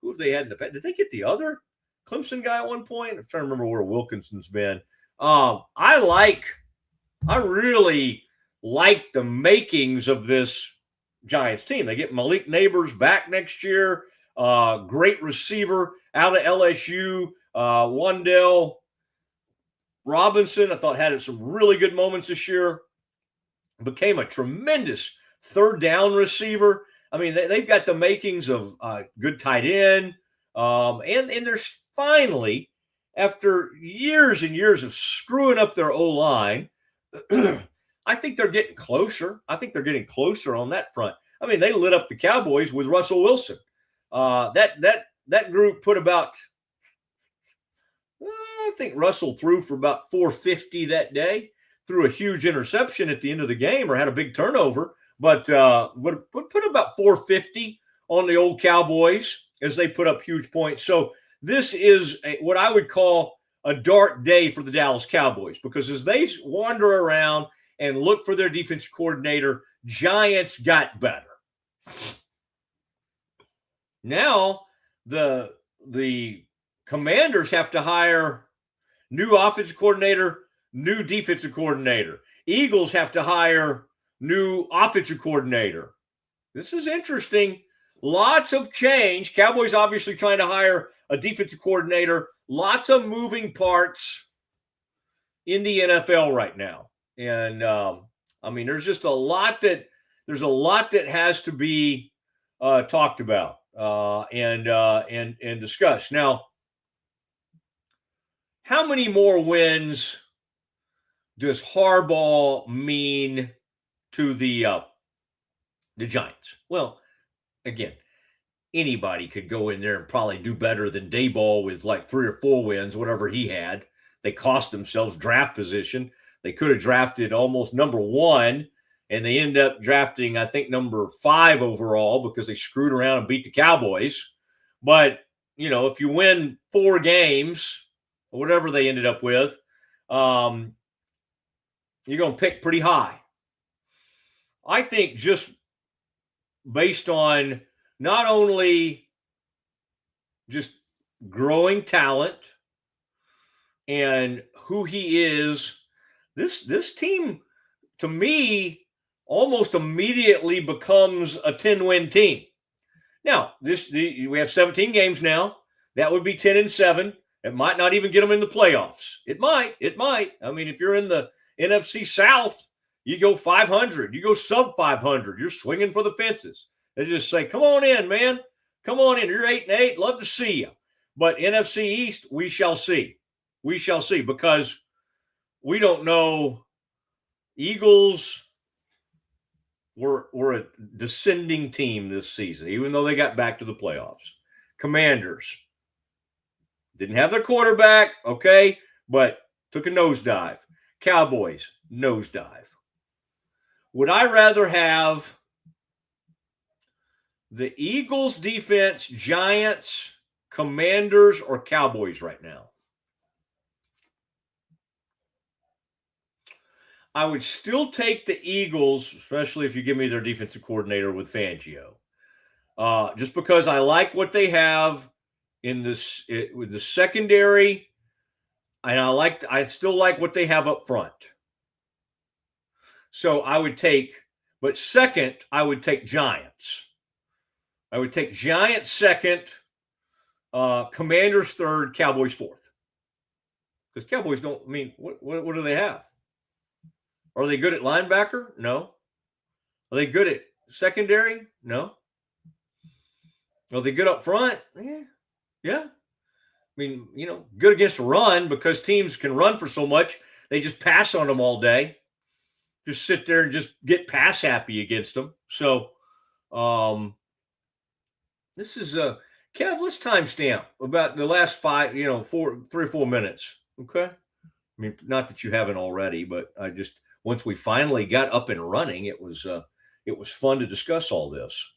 who have they had in the past? Did they get the other Clemson guy at one point? I'm trying to remember where Wilkinson's been. I really like the makings of this Giants team. They get Malik Neighbors back next year. Great receiver out of LSU. Wandale Robinson, I thought, had some really good moments this year. Became a tremendous third down receiver. I mean, they've got the makings of good tight end. And there's finally, after years and years of screwing up their O-line, I think they're getting closer. I think they're getting closer on that front. I mean, they lit up the Cowboys with Russell Wilson. That group put about, I think Russell threw for about 450 that day, threw a huge interception at the end of the game or had a big turnover, but put about 450 on the old Cowboys as they put up huge points. So this is what I would call a dark day for the Dallas Cowboys, because as they wander around and look for their defense coordinator, Giants got better. Now the Commanders have to hire new offensive coordinator, new defensive coordinator. Eagles have to hire new offensive coordinator. This is interesting. Lots of change. Cowboys obviously trying to hire a defensive coordinator. Lots of moving parts in the NFL right now. And I mean, there's just a lot that has to be talked about and discussed. Now, how many more wins does Harbaugh mean to the Giants? Well, again, anybody could go in there and probably do better than Daboll with like 3 or 4 wins, whatever he had. They cost themselves draft position. They could have drafted almost number 1, and they ended up drafting, I think, number 5 overall because they screwed around and beat the Cowboys. But, if you win 4 games, or whatever they ended up with, you're going to pick pretty high. I think just based on not only just growing talent and who he is, this team, to me, almost immediately becomes a 10-win team. Now, we have 17 games now. That would be 10-7. It might not even get them in the playoffs. It might. I mean, if you're in the NFC South, you go 500. You go sub 500. You're swinging for the fences. They just say, come on in, man. Come on in. You're 8-8. Love to see you. But NFC East, we shall see. We shall see, because we don't know. Eagles were a descending team this season, even though they got back to the playoffs. Commanders didn't have their quarterback, okay, but took a nosedive. Cowboys, nosedive. Would I rather have the Eagles defense, Giants, Commanders, or Cowboys right now? I would still take the Eagles, especially if you give me their defensive coordinator with Fangio, just because I like what they have in this with the secondary, and I still like what they have up front. So I would take, but second, I would take Giants. I would take Giants second, Commanders third, Cowboys fourth. Because Cowboys don't, I mean, what do they have? Are they good at linebacker? No. Are they good at secondary? No. Are they good up front? Yeah. I mean, good against the run because teams can run for so much. They just pass on them all day. Just sit there and just get pass happy against them. So this is Kev, let's timestamp about the last 3 or 4 minutes. Okay. I mean, not that you haven't already, but I just, once we finally got up and running, it was fun to discuss all this.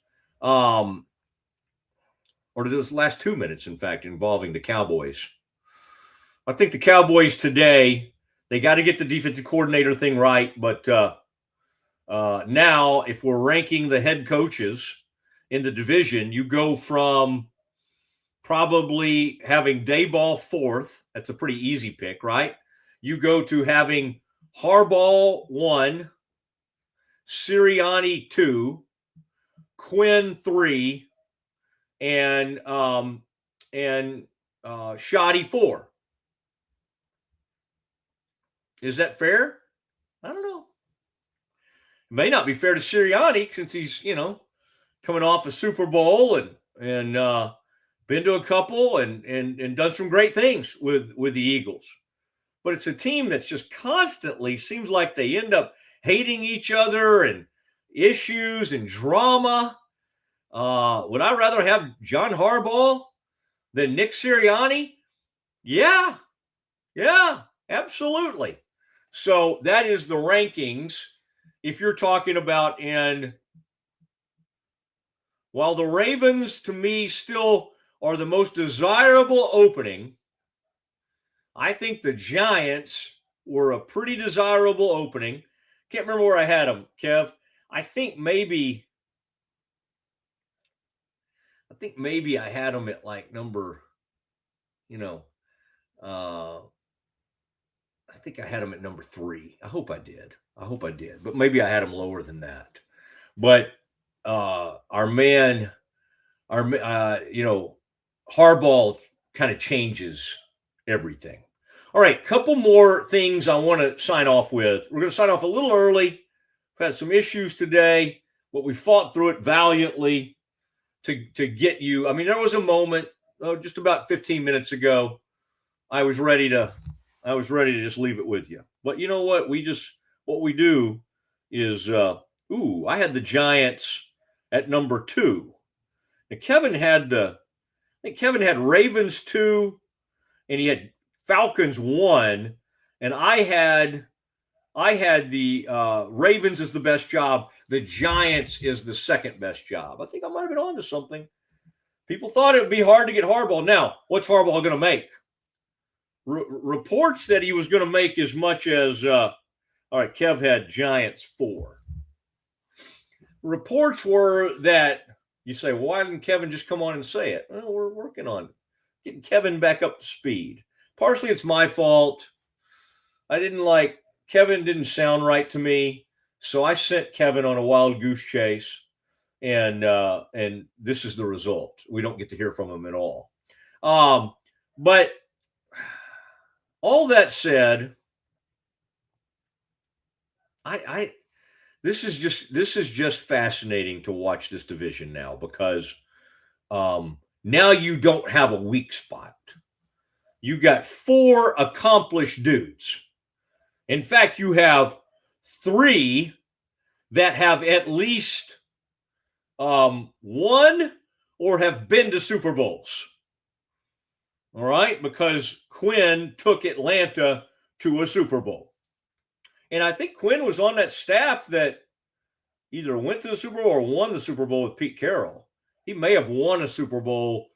Or those last 2 minutes, in fact, involving the Cowboys. I think the Cowboys today, they got to get the defensive coordinator thing right. But now, if we're ranking the head coaches in the division, you go from probably having Dayball fourth. That's a pretty easy pick, right? You go to having Harbaugh 1, Sirianni 2, Quinn 3, and Shoddy 4. Is that fair? I don't know. It may not be fair to Sirianni since he's, coming off a Super Bowl and been to a couple and done some great things with the Eagles. But it's a team that's just constantly seems like they end up hating each other and issues and drama. Would I rather have John Harbaugh than Nick Sirianni? Yeah, absolutely. So that is the rankings. If you're talking about while the Ravens to me still are the most desirable opening, I think the Giants were a pretty desirable opening. Can't remember where I had them, Kev. I think maybe I had them at like number, I think I had them at number 3. I hope I did. But maybe I had them lower than that. But our man, Harbaugh kind of changes everything. All right, couple more things I want to sign off with. We're going to sign off a little early. We've had some issues today, but we fought through it valiantly to get you. I mean, there was a moment just about 15 minutes ago. I was ready to just leave it with you. But you know what? What we do is, I had the Giants at number 2. Now, Kevin had Ravens 2, and he had Falcons 1, and I had the Ravens as the best job. The Giants is the second best job. I think I might have been on to something. People thought it would be hard to get Harbaugh. Now, what's Harbaugh going to make? Reports that he was going to make as much as all right, Kev had Giants 4. Reports were that you say, well, why didn't Kevin just come on and say it? Well, we're working on getting Kevin back up to speed. Partially, it's my fault. Kevin didn't sound right to me, so I sent Kevin on a wild goose chase, and this is the result. We don't get to hear from him at all. But all that said, this is just fascinating to watch this division now because now you don't have a weak spot. You got 4 accomplished dudes. In fact, you have 3 that have at least won or have been to Super Bowls. All right, because Quinn took Atlanta to a Super Bowl. And I think Quinn was on that staff that either went to the Super Bowl or won the Super Bowl with Pete Carroll. He may have won a Super Bowl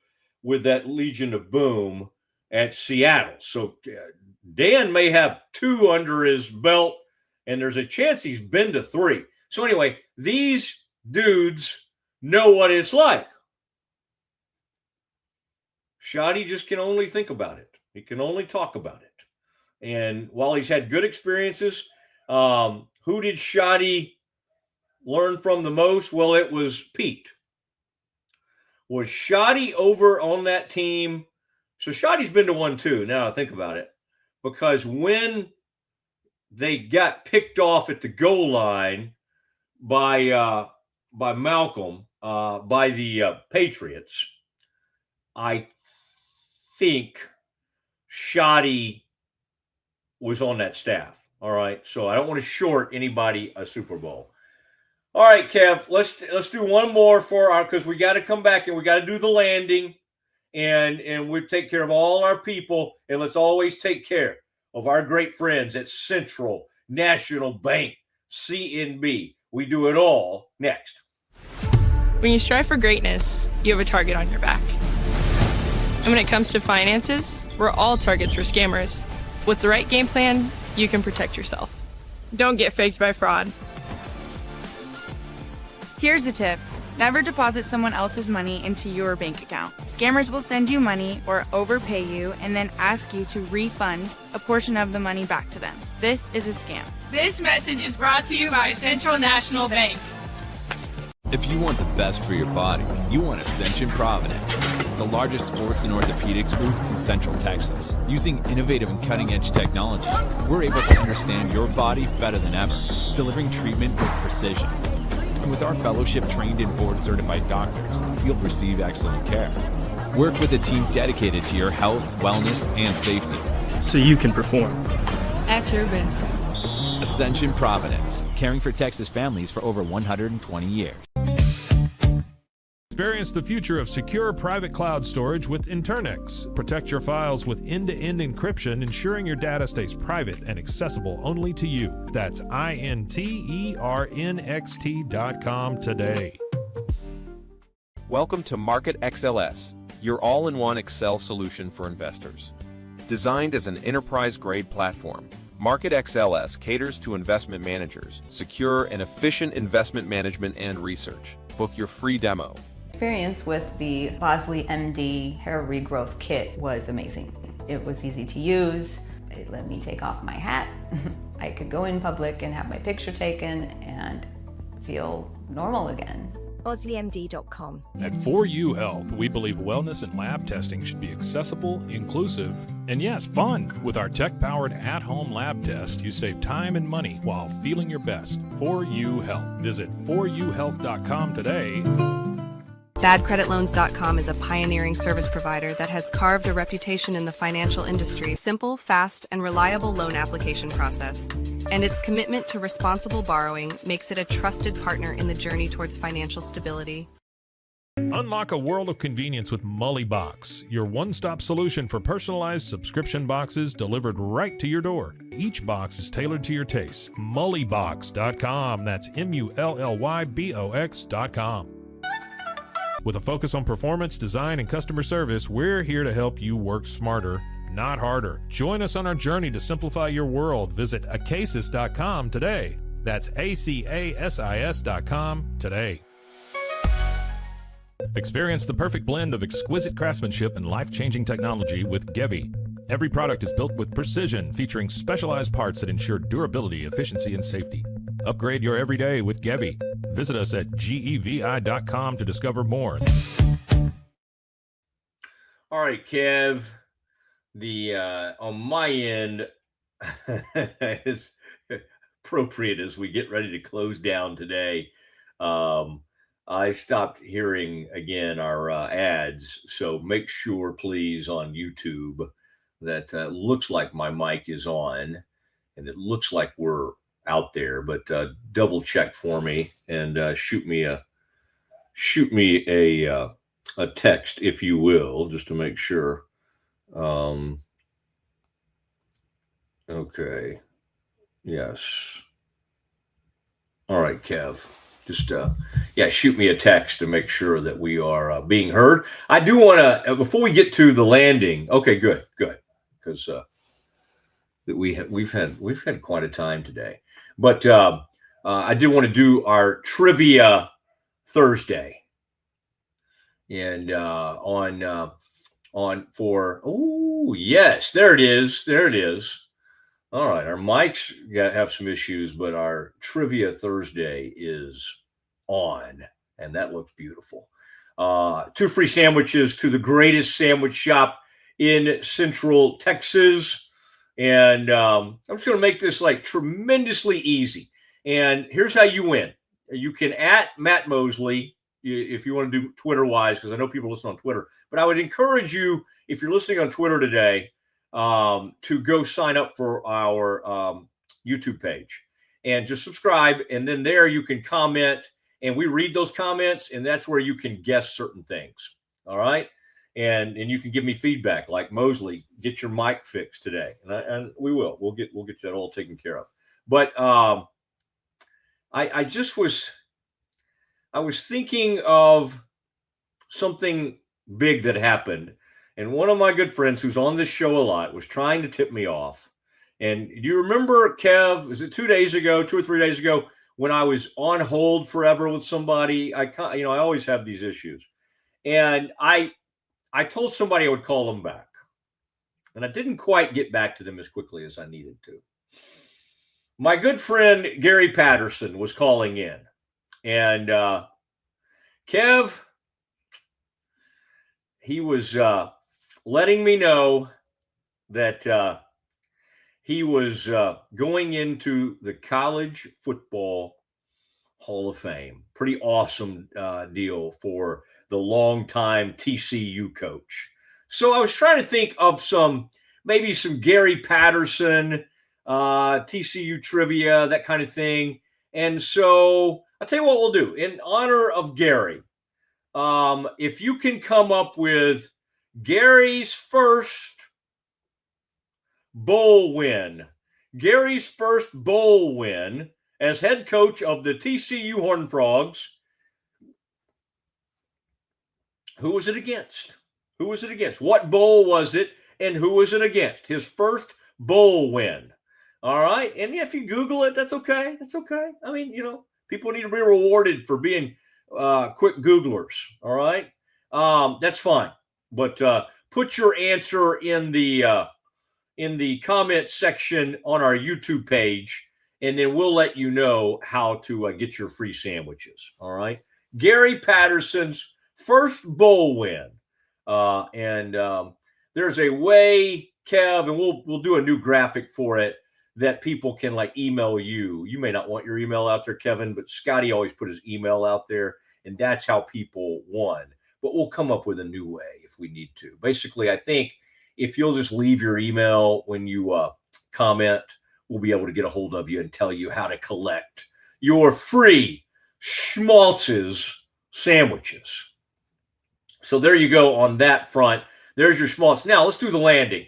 with that Legion of Boom at Seattle. So Dan may have 2 under his belt, and there's a chance he's been to 3. So anyway, these dudes know what it's like. Shoddy just can only think about it. He can only talk about it. And while he's had good experiences, who did Shoddy learn from the most? Well, it was Pete. Was Shoddy over on that team? So Shoddy's been to one too. Now I think about it, because when they got picked off at the goal line by Malcolm, by the Patriots, I think Shoddy was on that staff. All right, so I don't want to short anybody a Super Bowl. All right, Kev, let's do one more for our, because we got to come back and we got to do the landing, and we take care of all our people, and let's always take care of our great friends at Central National Bank, CNB. We do it all next. When you strive for greatness, you have a target on your back. And when it comes to finances, we're all targets for scammers. With the right game plan, you can protect yourself. Don't get faked by fraud. Here's a tip. Never deposit someone else's money into your bank account. Scammers will send you money or overpay you and then ask you to refund a portion of the money back to them. This is a scam. This message is brought to you by Central National Bank. If you want the best for your body, you want Ascension Providence, the largest sports and orthopedics group in Central Texas. Using innovative and cutting-edge technology, we're able to understand your body better than ever, delivering treatment with precision. And with our fellowship-trained and board-certified doctors, you'll receive excellent care. Work with a team dedicated to your health, wellness, and safety. So you can perform At your best. Ascension Providence, caring for Texas families for over 120 years. Experience the future of secure private cloud storage with Internix. Protect your files with end-to-end encryption, ensuring your data stays private and accessible only to you. That's INTERNXT.com today. Welcome to Market XLS, your all-in-one Excel solution for investors. Designed as an enterprise-grade platform, Market XLS caters to investment managers, secure and efficient investment management and research. Book your free demo. Experience with the Mosley MD hair regrowth kit was amazing. It was easy to use. It let me take off my hat. I could go in public and have my picture taken and feel normal again. MosleyMD.com. At 4U Health, we believe wellness and lab testing should be accessible, inclusive, and yes, fun. With our tech-powered at-home lab test, you save time and money while feeling your best. 4U Health. Visit 4uhealth.com today. BadCreditLoans.com is a pioneering service provider that has carved a reputation in the financial industry. Simple, fast, and reliable loan application process. And its commitment to responsible borrowing makes it a trusted partner in the journey towards financial stability. Unlock a world of convenience with Mullybox, your one-stop solution for personalized subscription boxes delivered right to your door. Each box is tailored to your taste. Mullybox.com. That's MULLYBOX.com. With a focus on performance, design, and customer service, we're here to help you work smarter, not harder. Join us on our journey to simplify your world. Visit acasis.com today. That's ACASIS.com today. Experience the perfect blend of exquisite craftsmanship and life-changing technology with Gevi. Every product is built with precision, featuring specialized parts that ensure durability, efficiency, and safety. Upgrade your everyday with Gevi. Visit us at gevi.com to discover more. All right, Kev. The on my end is appropriate as we get ready to close down today. I stopped hearing again our ads, so make sure, please, on YouTube that looks like my mic is on, and it looks like we're out there, but double check for me and shoot me a text, if you will, just to make sure. Okay. Yes. All right, Kev. Just shoot me a text to make sure that we are being heard. I do want to before we get to the landing. Okay, good, because we've had quite a time today. But I did want to do our trivia Thursday, and yes, there it is. All right, our mics have some issues, but our trivia Thursday is on, and that looks beautiful. 2 free sandwiches to the greatest sandwich shop in Central Texas. And I'm just going to make this like tremendously easy. And here's how you win. You can at Matt Mosley if you want to do Twitter-wise, because I know people listen on Twitter. But I would encourage you, if you're listening on Twitter today, to go sign up for our YouTube page and just subscribe. And then there you can comment, and we read those comments, and that's where you can guess certain things. All right. And you can give me feedback like, Mosley, get your mic fixed today. And we will. We'll get that all taken care of. But I was thinking of something big that happened. And one of my good friends who's on this show a lot was trying to tip me off. And do you remember, Kev, is it 2 days ago, 2 or 3 days ago, when I was on hold forever with somebody? I always have these issues. And I told somebody I would call them back. And I didn't quite get back to them as quickly as I needed to. My good friend Gary Patterson was calling in. And Kev, he was letting me know that he was going into the College Football Hall of Fame. Pretty awesome deal for the longtime TCU coach. So I was trying to think of maybe some Gary Patterson, TCU trivia, that kind of thing. And so I'll tell you what we'll do. In honor of Gary, if you can come up with Gary's first bowl win, as head coach of the TCU Horned Frogs. Who was it against? What bowl was it, and who was it against? His first bowl win. All right. And if you Google it, that's okay. I mean, people need to be rewarded for being quick Googlers. All right. That's fine. But put your answer in the comment section on our YouTube page, and then we'll let you know how to get your free sandwiches. All right. Gary Patterson's first bowl win. And there's a way, Kev, and we'll do a new graphic for it, that people can like email you. You may not want your email out there, Kevin, but Scotty always put his email out there, and that's how people won. But we'll come up with a new way if we need to. Basically, I think if you'll just leave your email when you comment, we'll be able to get a hold of you and tell you how to collect your free Schmaltz's sandwiches. So there you go on that front. There's your Schmaltz. Now let's do the landing.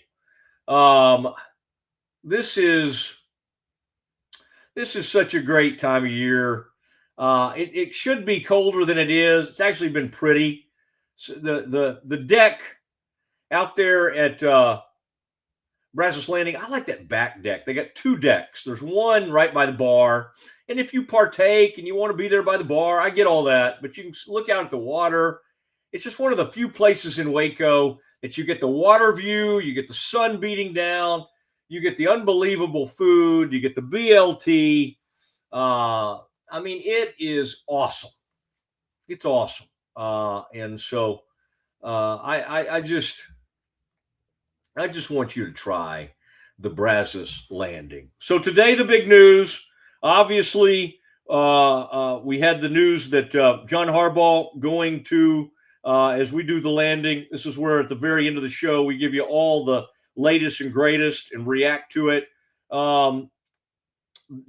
This is such a great time of year. It should be colder than it is. It's actually been pretty. So the deck out there at Brazos Landing, I like that back deck. They got 2 decks. There's one right by the bar. And if you partake and you want to be there by the bar, I get all that. But you can look out at the water. It's just one of the few places in Waco that you get the water view, you get the sun beating down, you get the unbelievable food, you get the BLT. I mean, it is awesome. It's awesome. And so I just want you to try the Brazos Landing. So today, the big news, obviously, we had the news that John Harbaugh going to, as we do the landing, this is where at the very end of the show, we give you all the latest and greatest and react to it. John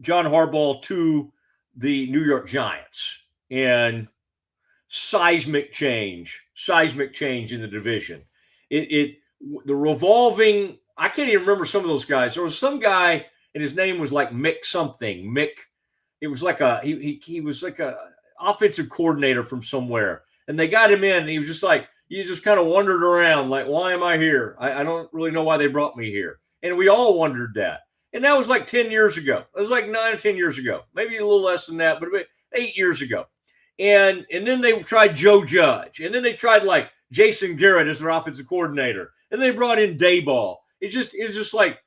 Harbaugh to the New York Giants, and seismic change in the division. The revolving, I can't even remember some of those guys. There was some guy and his name was like Mick something. It was like he was like a offensive coordinator from somewhere. And they got him in, and he was just like, you just kind of wandered around like, why am I here? I don't really know why they brought me here. And we all wondered that. And that was like 10 years ago. It was like 9 or 10 years ago, maybe a little less than that, but 8 years ago. And then they tried Joe Judge. And then they tried like Jason Garrett as their offensive coordinator. And they brought in Dayball. It's just like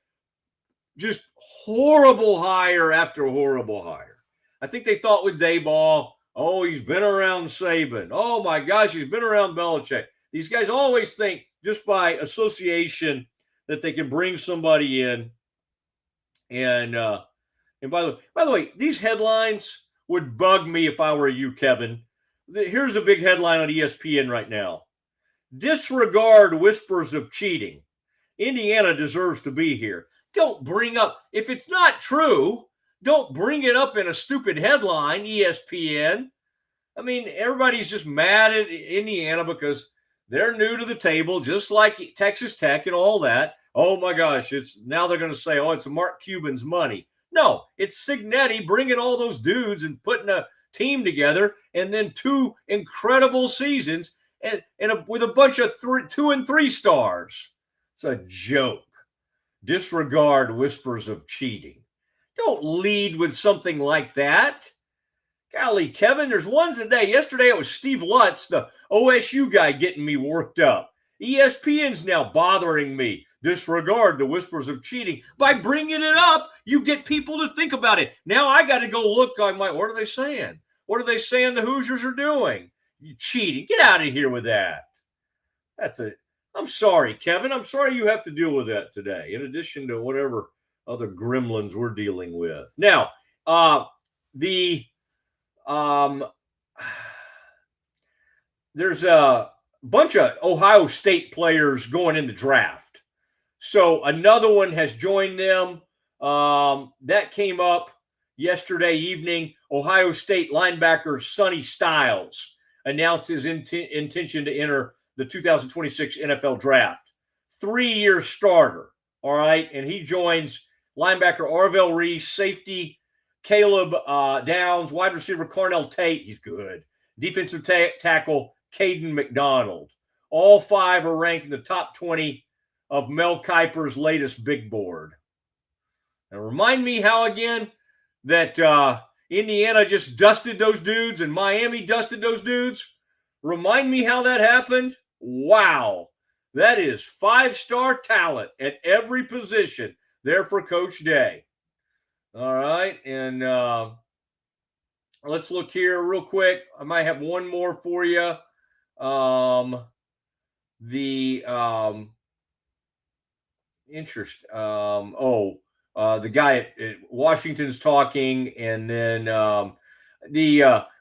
horrible hire after horrible hire. I think they thought with Dayball, Oh, he's been around Saban. Oh, my gosh, he's been around Belichick. These guys always think just by association that they can bring somebody in. And by the way, these headlines would bug me if I were you, Kevin. Here's a big headline on ESPN right now. Disregard whispers of cheating. Indiana deserves to be here. Don't bring up, if it's not true, don't bring it up in a stupid headline, ESPN. I mean, everybody's just mad at Indiana because they're new to the table, just like Texas Tech and all that. Oh my gosh, now they're going to say, oh, it's Mark Cuban's money. No, it's Signetti bringing all those dudes and putting a team together, and then 2 incredible seasons and with a bunch of 2 and 3 stars. It's a joke. Disregard whispers of cheating. Don't lead with something like that. Golly, Kevin, there's one today. Yesterday it was Steve Lutz, the OSU guy, getting me worked up. ESPN's now bothering me. Disregard the whispers of cheating. By bringing it up, you get people to think about it. Now I got to go look. I'm like, what are they saying? What are they saying the Hoosiers are doing? You cheating. Get out of here with that. I'm sorry, Kevin. I'm sorry you have to deal with that today, in addition to whatever other gremlins we're dealing with. Now, there's a bunch of Ohio State players going in the draft. So another one has joined them. That came up yesterday evening. Ohio State linebacker Sonny Styles announced his intention to enter the 2026 NFL draft. 3-year starter, all right? And he joins linebacker Arvell Reese, safety Caleb Downs, wide receiver Carnell Tate. He's good. Defensive tackle Caden McDonald. All 5 are ranked in the top 20 of Mel Kiper's latest big board. Now, remind me how, again, that Indiana just dusted those dudes and Miami dusted those dudes. Remind me how that happened. Wow. That is 5-star talent at every position there for Coach Day. All right. And let's look here real quick. I might have one more for you. The guy at Washington's talking, and then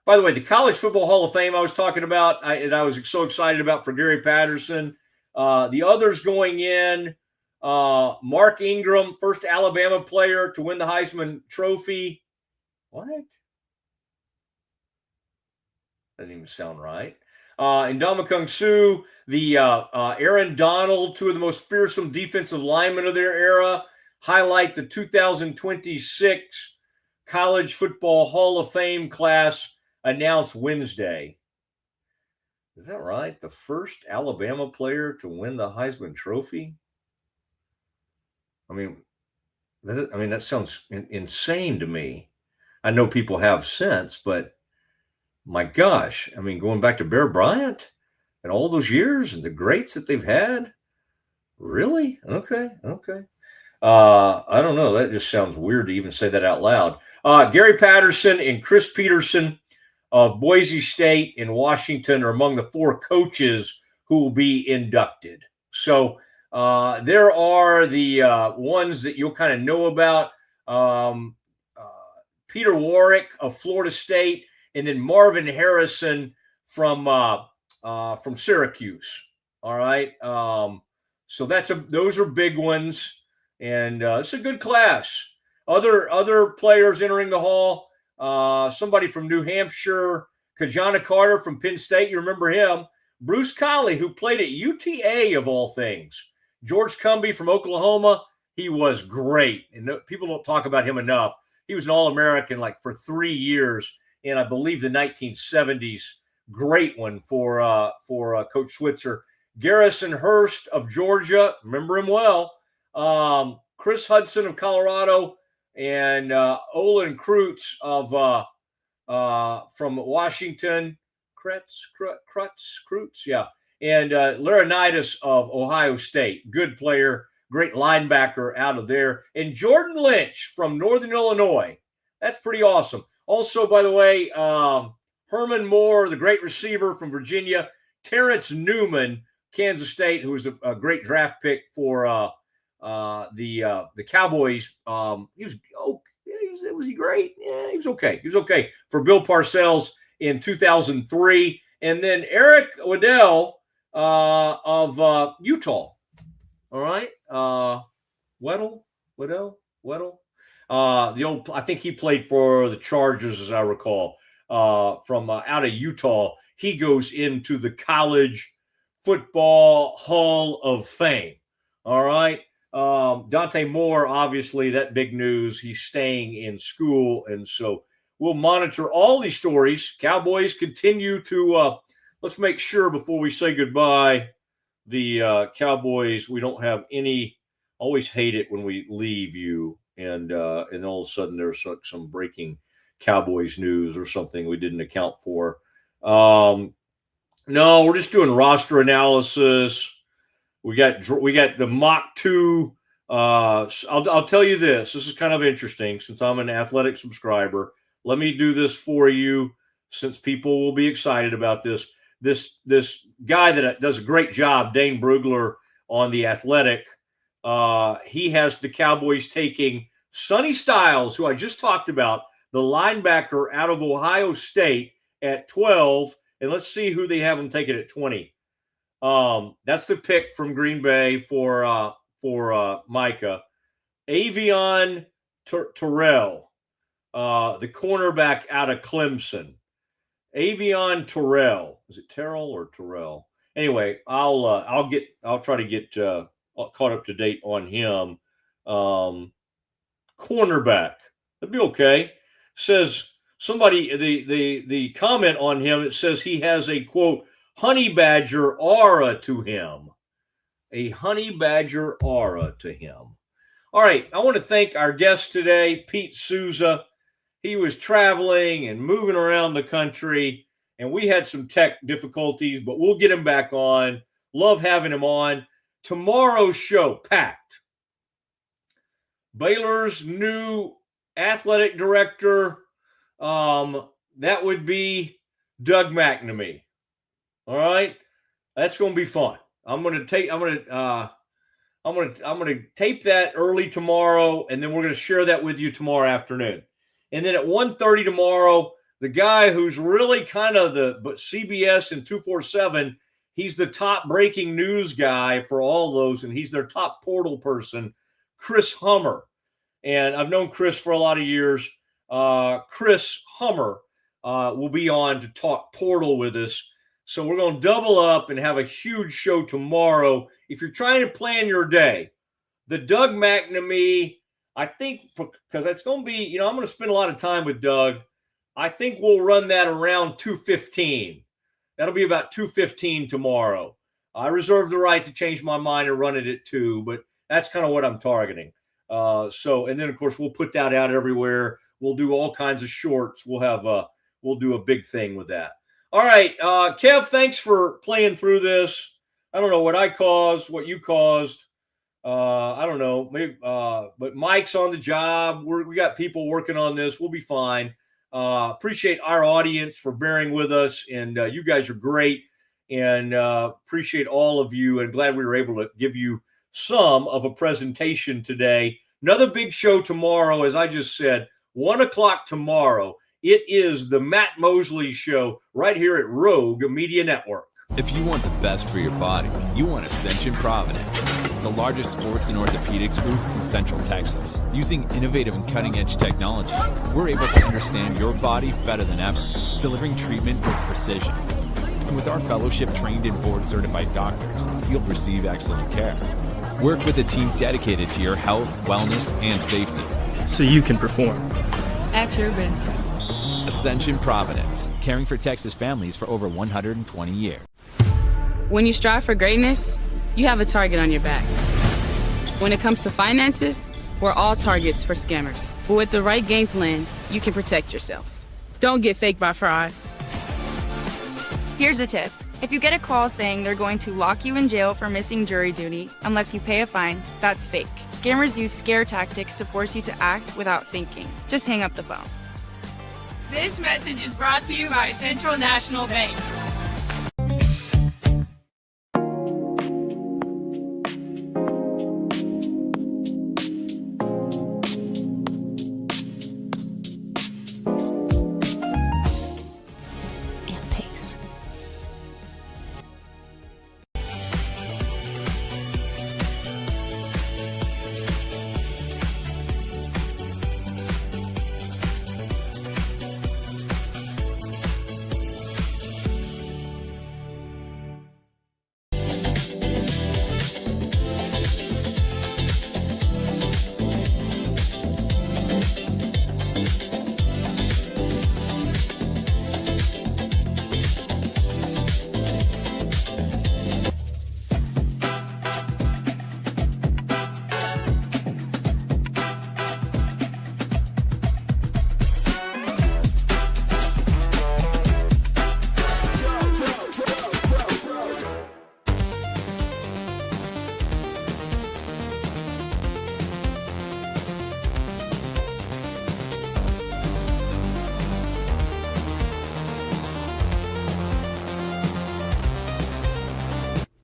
by the way, the College Football Hall of Fame I was talking about, I was so excited about for Gary Patterson. The others going in, Mark Ingram, first Alabama player to win the Heisman Trophy. What? Doesn't even sound right. And Ndamukong Suh, the Aaron Donald, 2 of the most fearsome defensive linemen of their era, highlight the 2026 College Football Hall of Fame class announced Wednesday. Is that right? The first Alabama player to win the Heisman Trophy? I mean, that sounds insane to me. I know people have since, but my gosh, I mean, going back to Bear Bryant and all those years and the greats that they've had, really? Okay. I don't know. That just sounds weird to even say that out loud. Gary Patterson and Chris Peterson of Boise State in Washington are among the 4 coaches who will be inducted. So there are the ones that you'll kind of know about. Peter Warwick of Florida State, and then Marvin Harrison from Syracuse. All right. So those are big ones, and it's a good class. Other players entering the hall. Somebody from New Hampshire, Kajana Carter from Penn State. You remember him. Bruce Colley, who played at UTA of all things. George Cumby from Oklahoma. He was great, and people don't talk about him enough. He was an All-American for 3 years in, I believe, the 1970s. Great one for Coach Switzer. Garrison Hurst of Georgia, remember him well. Chris Hudson of Colorado, and Olin Kreutz from Washington. Kreutz, yeah. And Laurinaitis of Ohio State, good player, great linebacker out of there. And Jordan Lynch from Northern Illinois. That's pretty awesome. Also, by the way, Herman Moore, the great receiver from Virginia. Terrence Newman, Kansas State, who was a great draft pick for the Cowboys. Was he great? Yeah, he was okay. He was okay for Bill Parcells in 2003. And then Eric Weddle of Utah. All right. Weddle. I think he played for the Chargers, as I recall, from out of Utah. He goes into the College Football Hall of Fame. All right. Dante Moore, obviously, that big news. He's staying in school. And so we'll monitor all these stories. Cowboys continue to, let's make sure before we say goodbye, the Cowboys, we don't have any, always hate it when we leave you and all of a sudden there's some breaking Cowboys news or something we didn't account for. No, we're just doing roster analysis. We got the mock 2. I'll tell you this. This is kind of interesting since I'm an Athletic subscriber. Let me do this for you since people will be excited about this. This guy that does a great job, Dane Brugler on the Athletic, he has the Cowboys taking Sonny Styles, who I just talked about, the linebacker out of Ohio State, at 12. And let's see who they have him taking at 20. That's the pick from Green Bay for Micah. Avion Terrell, the cornerback out of Clemson. Avion Terrell. Is it Terrell or Terrell? Anyway, I'll try to get caught up to date on him. Cornerback. That'd be okay. Says somebody, the comment on him, it says he has a, quote, honey badger aura to him. A honey badger aura to him. All right. I want to thank our guest today, Pete Sousa. He was traveling and moving around the country, and we had some tech difficulties, but we'll get him back on. Love having him on. Tomorrow's show, packed. Baylor's new athletic director, that would be Doug McNamee. All right, that's going to be fun. I'm going to tape that early tomorrow, and then we're going to share that with you tomorrow afternoon. And then at 1:30 tomorrow, the guy who's really kind of but CBS and 247, he's the top breaking news guy for all those, and he's their top portal person, Chris Hummer. And I've known Chris for a lot of years. Chris Hummer will be on to talk portal with us. So we're going to double up and have a huge show tomorrow. If you're trying to plan your day, the Doug McNamee, I think, because it's going to be, I'm going to spend a lot of time with Doug. I think we'll run that around 2:15. That'll be about 2:15 tomorrow. I reserve the right to change my mind and run it at 2, but that's kind of what I'm targeting. And then of course we'll put that out everywhere. We'll do all kinds of shorts. We'll do a big thing with that. All right, Kev, thanks for playing through this. I don't know what I caused, what you caused. I don't know, maybe, but Mike's on the job. We got people working on this. We'll be fine. Appreciate our audience for bearing with us, and you guys are great, and appreciate all of you, and glad we were able to give you some of a presentation today. Another big show tomorrow, as I just said, 1 o'clock tomorrow. It is the Matt Mosley Show right here at Rogue Media Network. If you want the best for your body, you want Ascension Providence, the largest sports and orthopedics group in Central Texas. Using innovative and cutting-edge technology, we're able to understand your body better than ever, delivering treatment with precision. And with our fellowship-trained and board-certified doctors, you'll receive excellent care. Work with a team dedicated to your health, wellness, and safety. So you can perform. At your best. Ascension Providence, caring for Texas families for over 120 years. When you strive for greatness, you have a target on your back. When it comes to finances, we're all targets for scammers. But with the right game plan, you can protect yourself. Don't get faked by fraud. Here's a tip. If you get a call saying they're going to lock you in jail for missing jury duty unless you pay a fine, that's fake. Scammers use scare tactics to force you to act without thinking. Just hang up the phone. This message is brought to you by Central National Bank.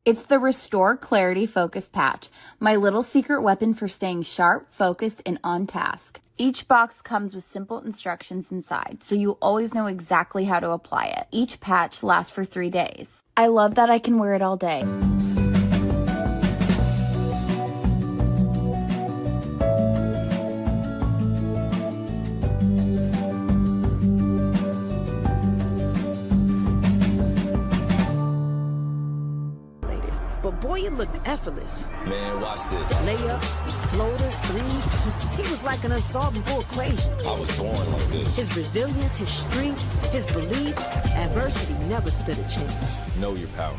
It's the Restore Clarity Focus Patch, my little secret weapon for staying sharp, focused, and on task. Each box comes with simple instructions inside, so you always know exactly how to apply it. Each patch lasts for 3 days. I love that I can wear it all day. But boy, it looked effortless. Man, watch this. Layups, floaters, threes. He was like an unsolvable equation. I was born like this. His resilience, his strength, his belief, adversity never stood a chance. Know your power.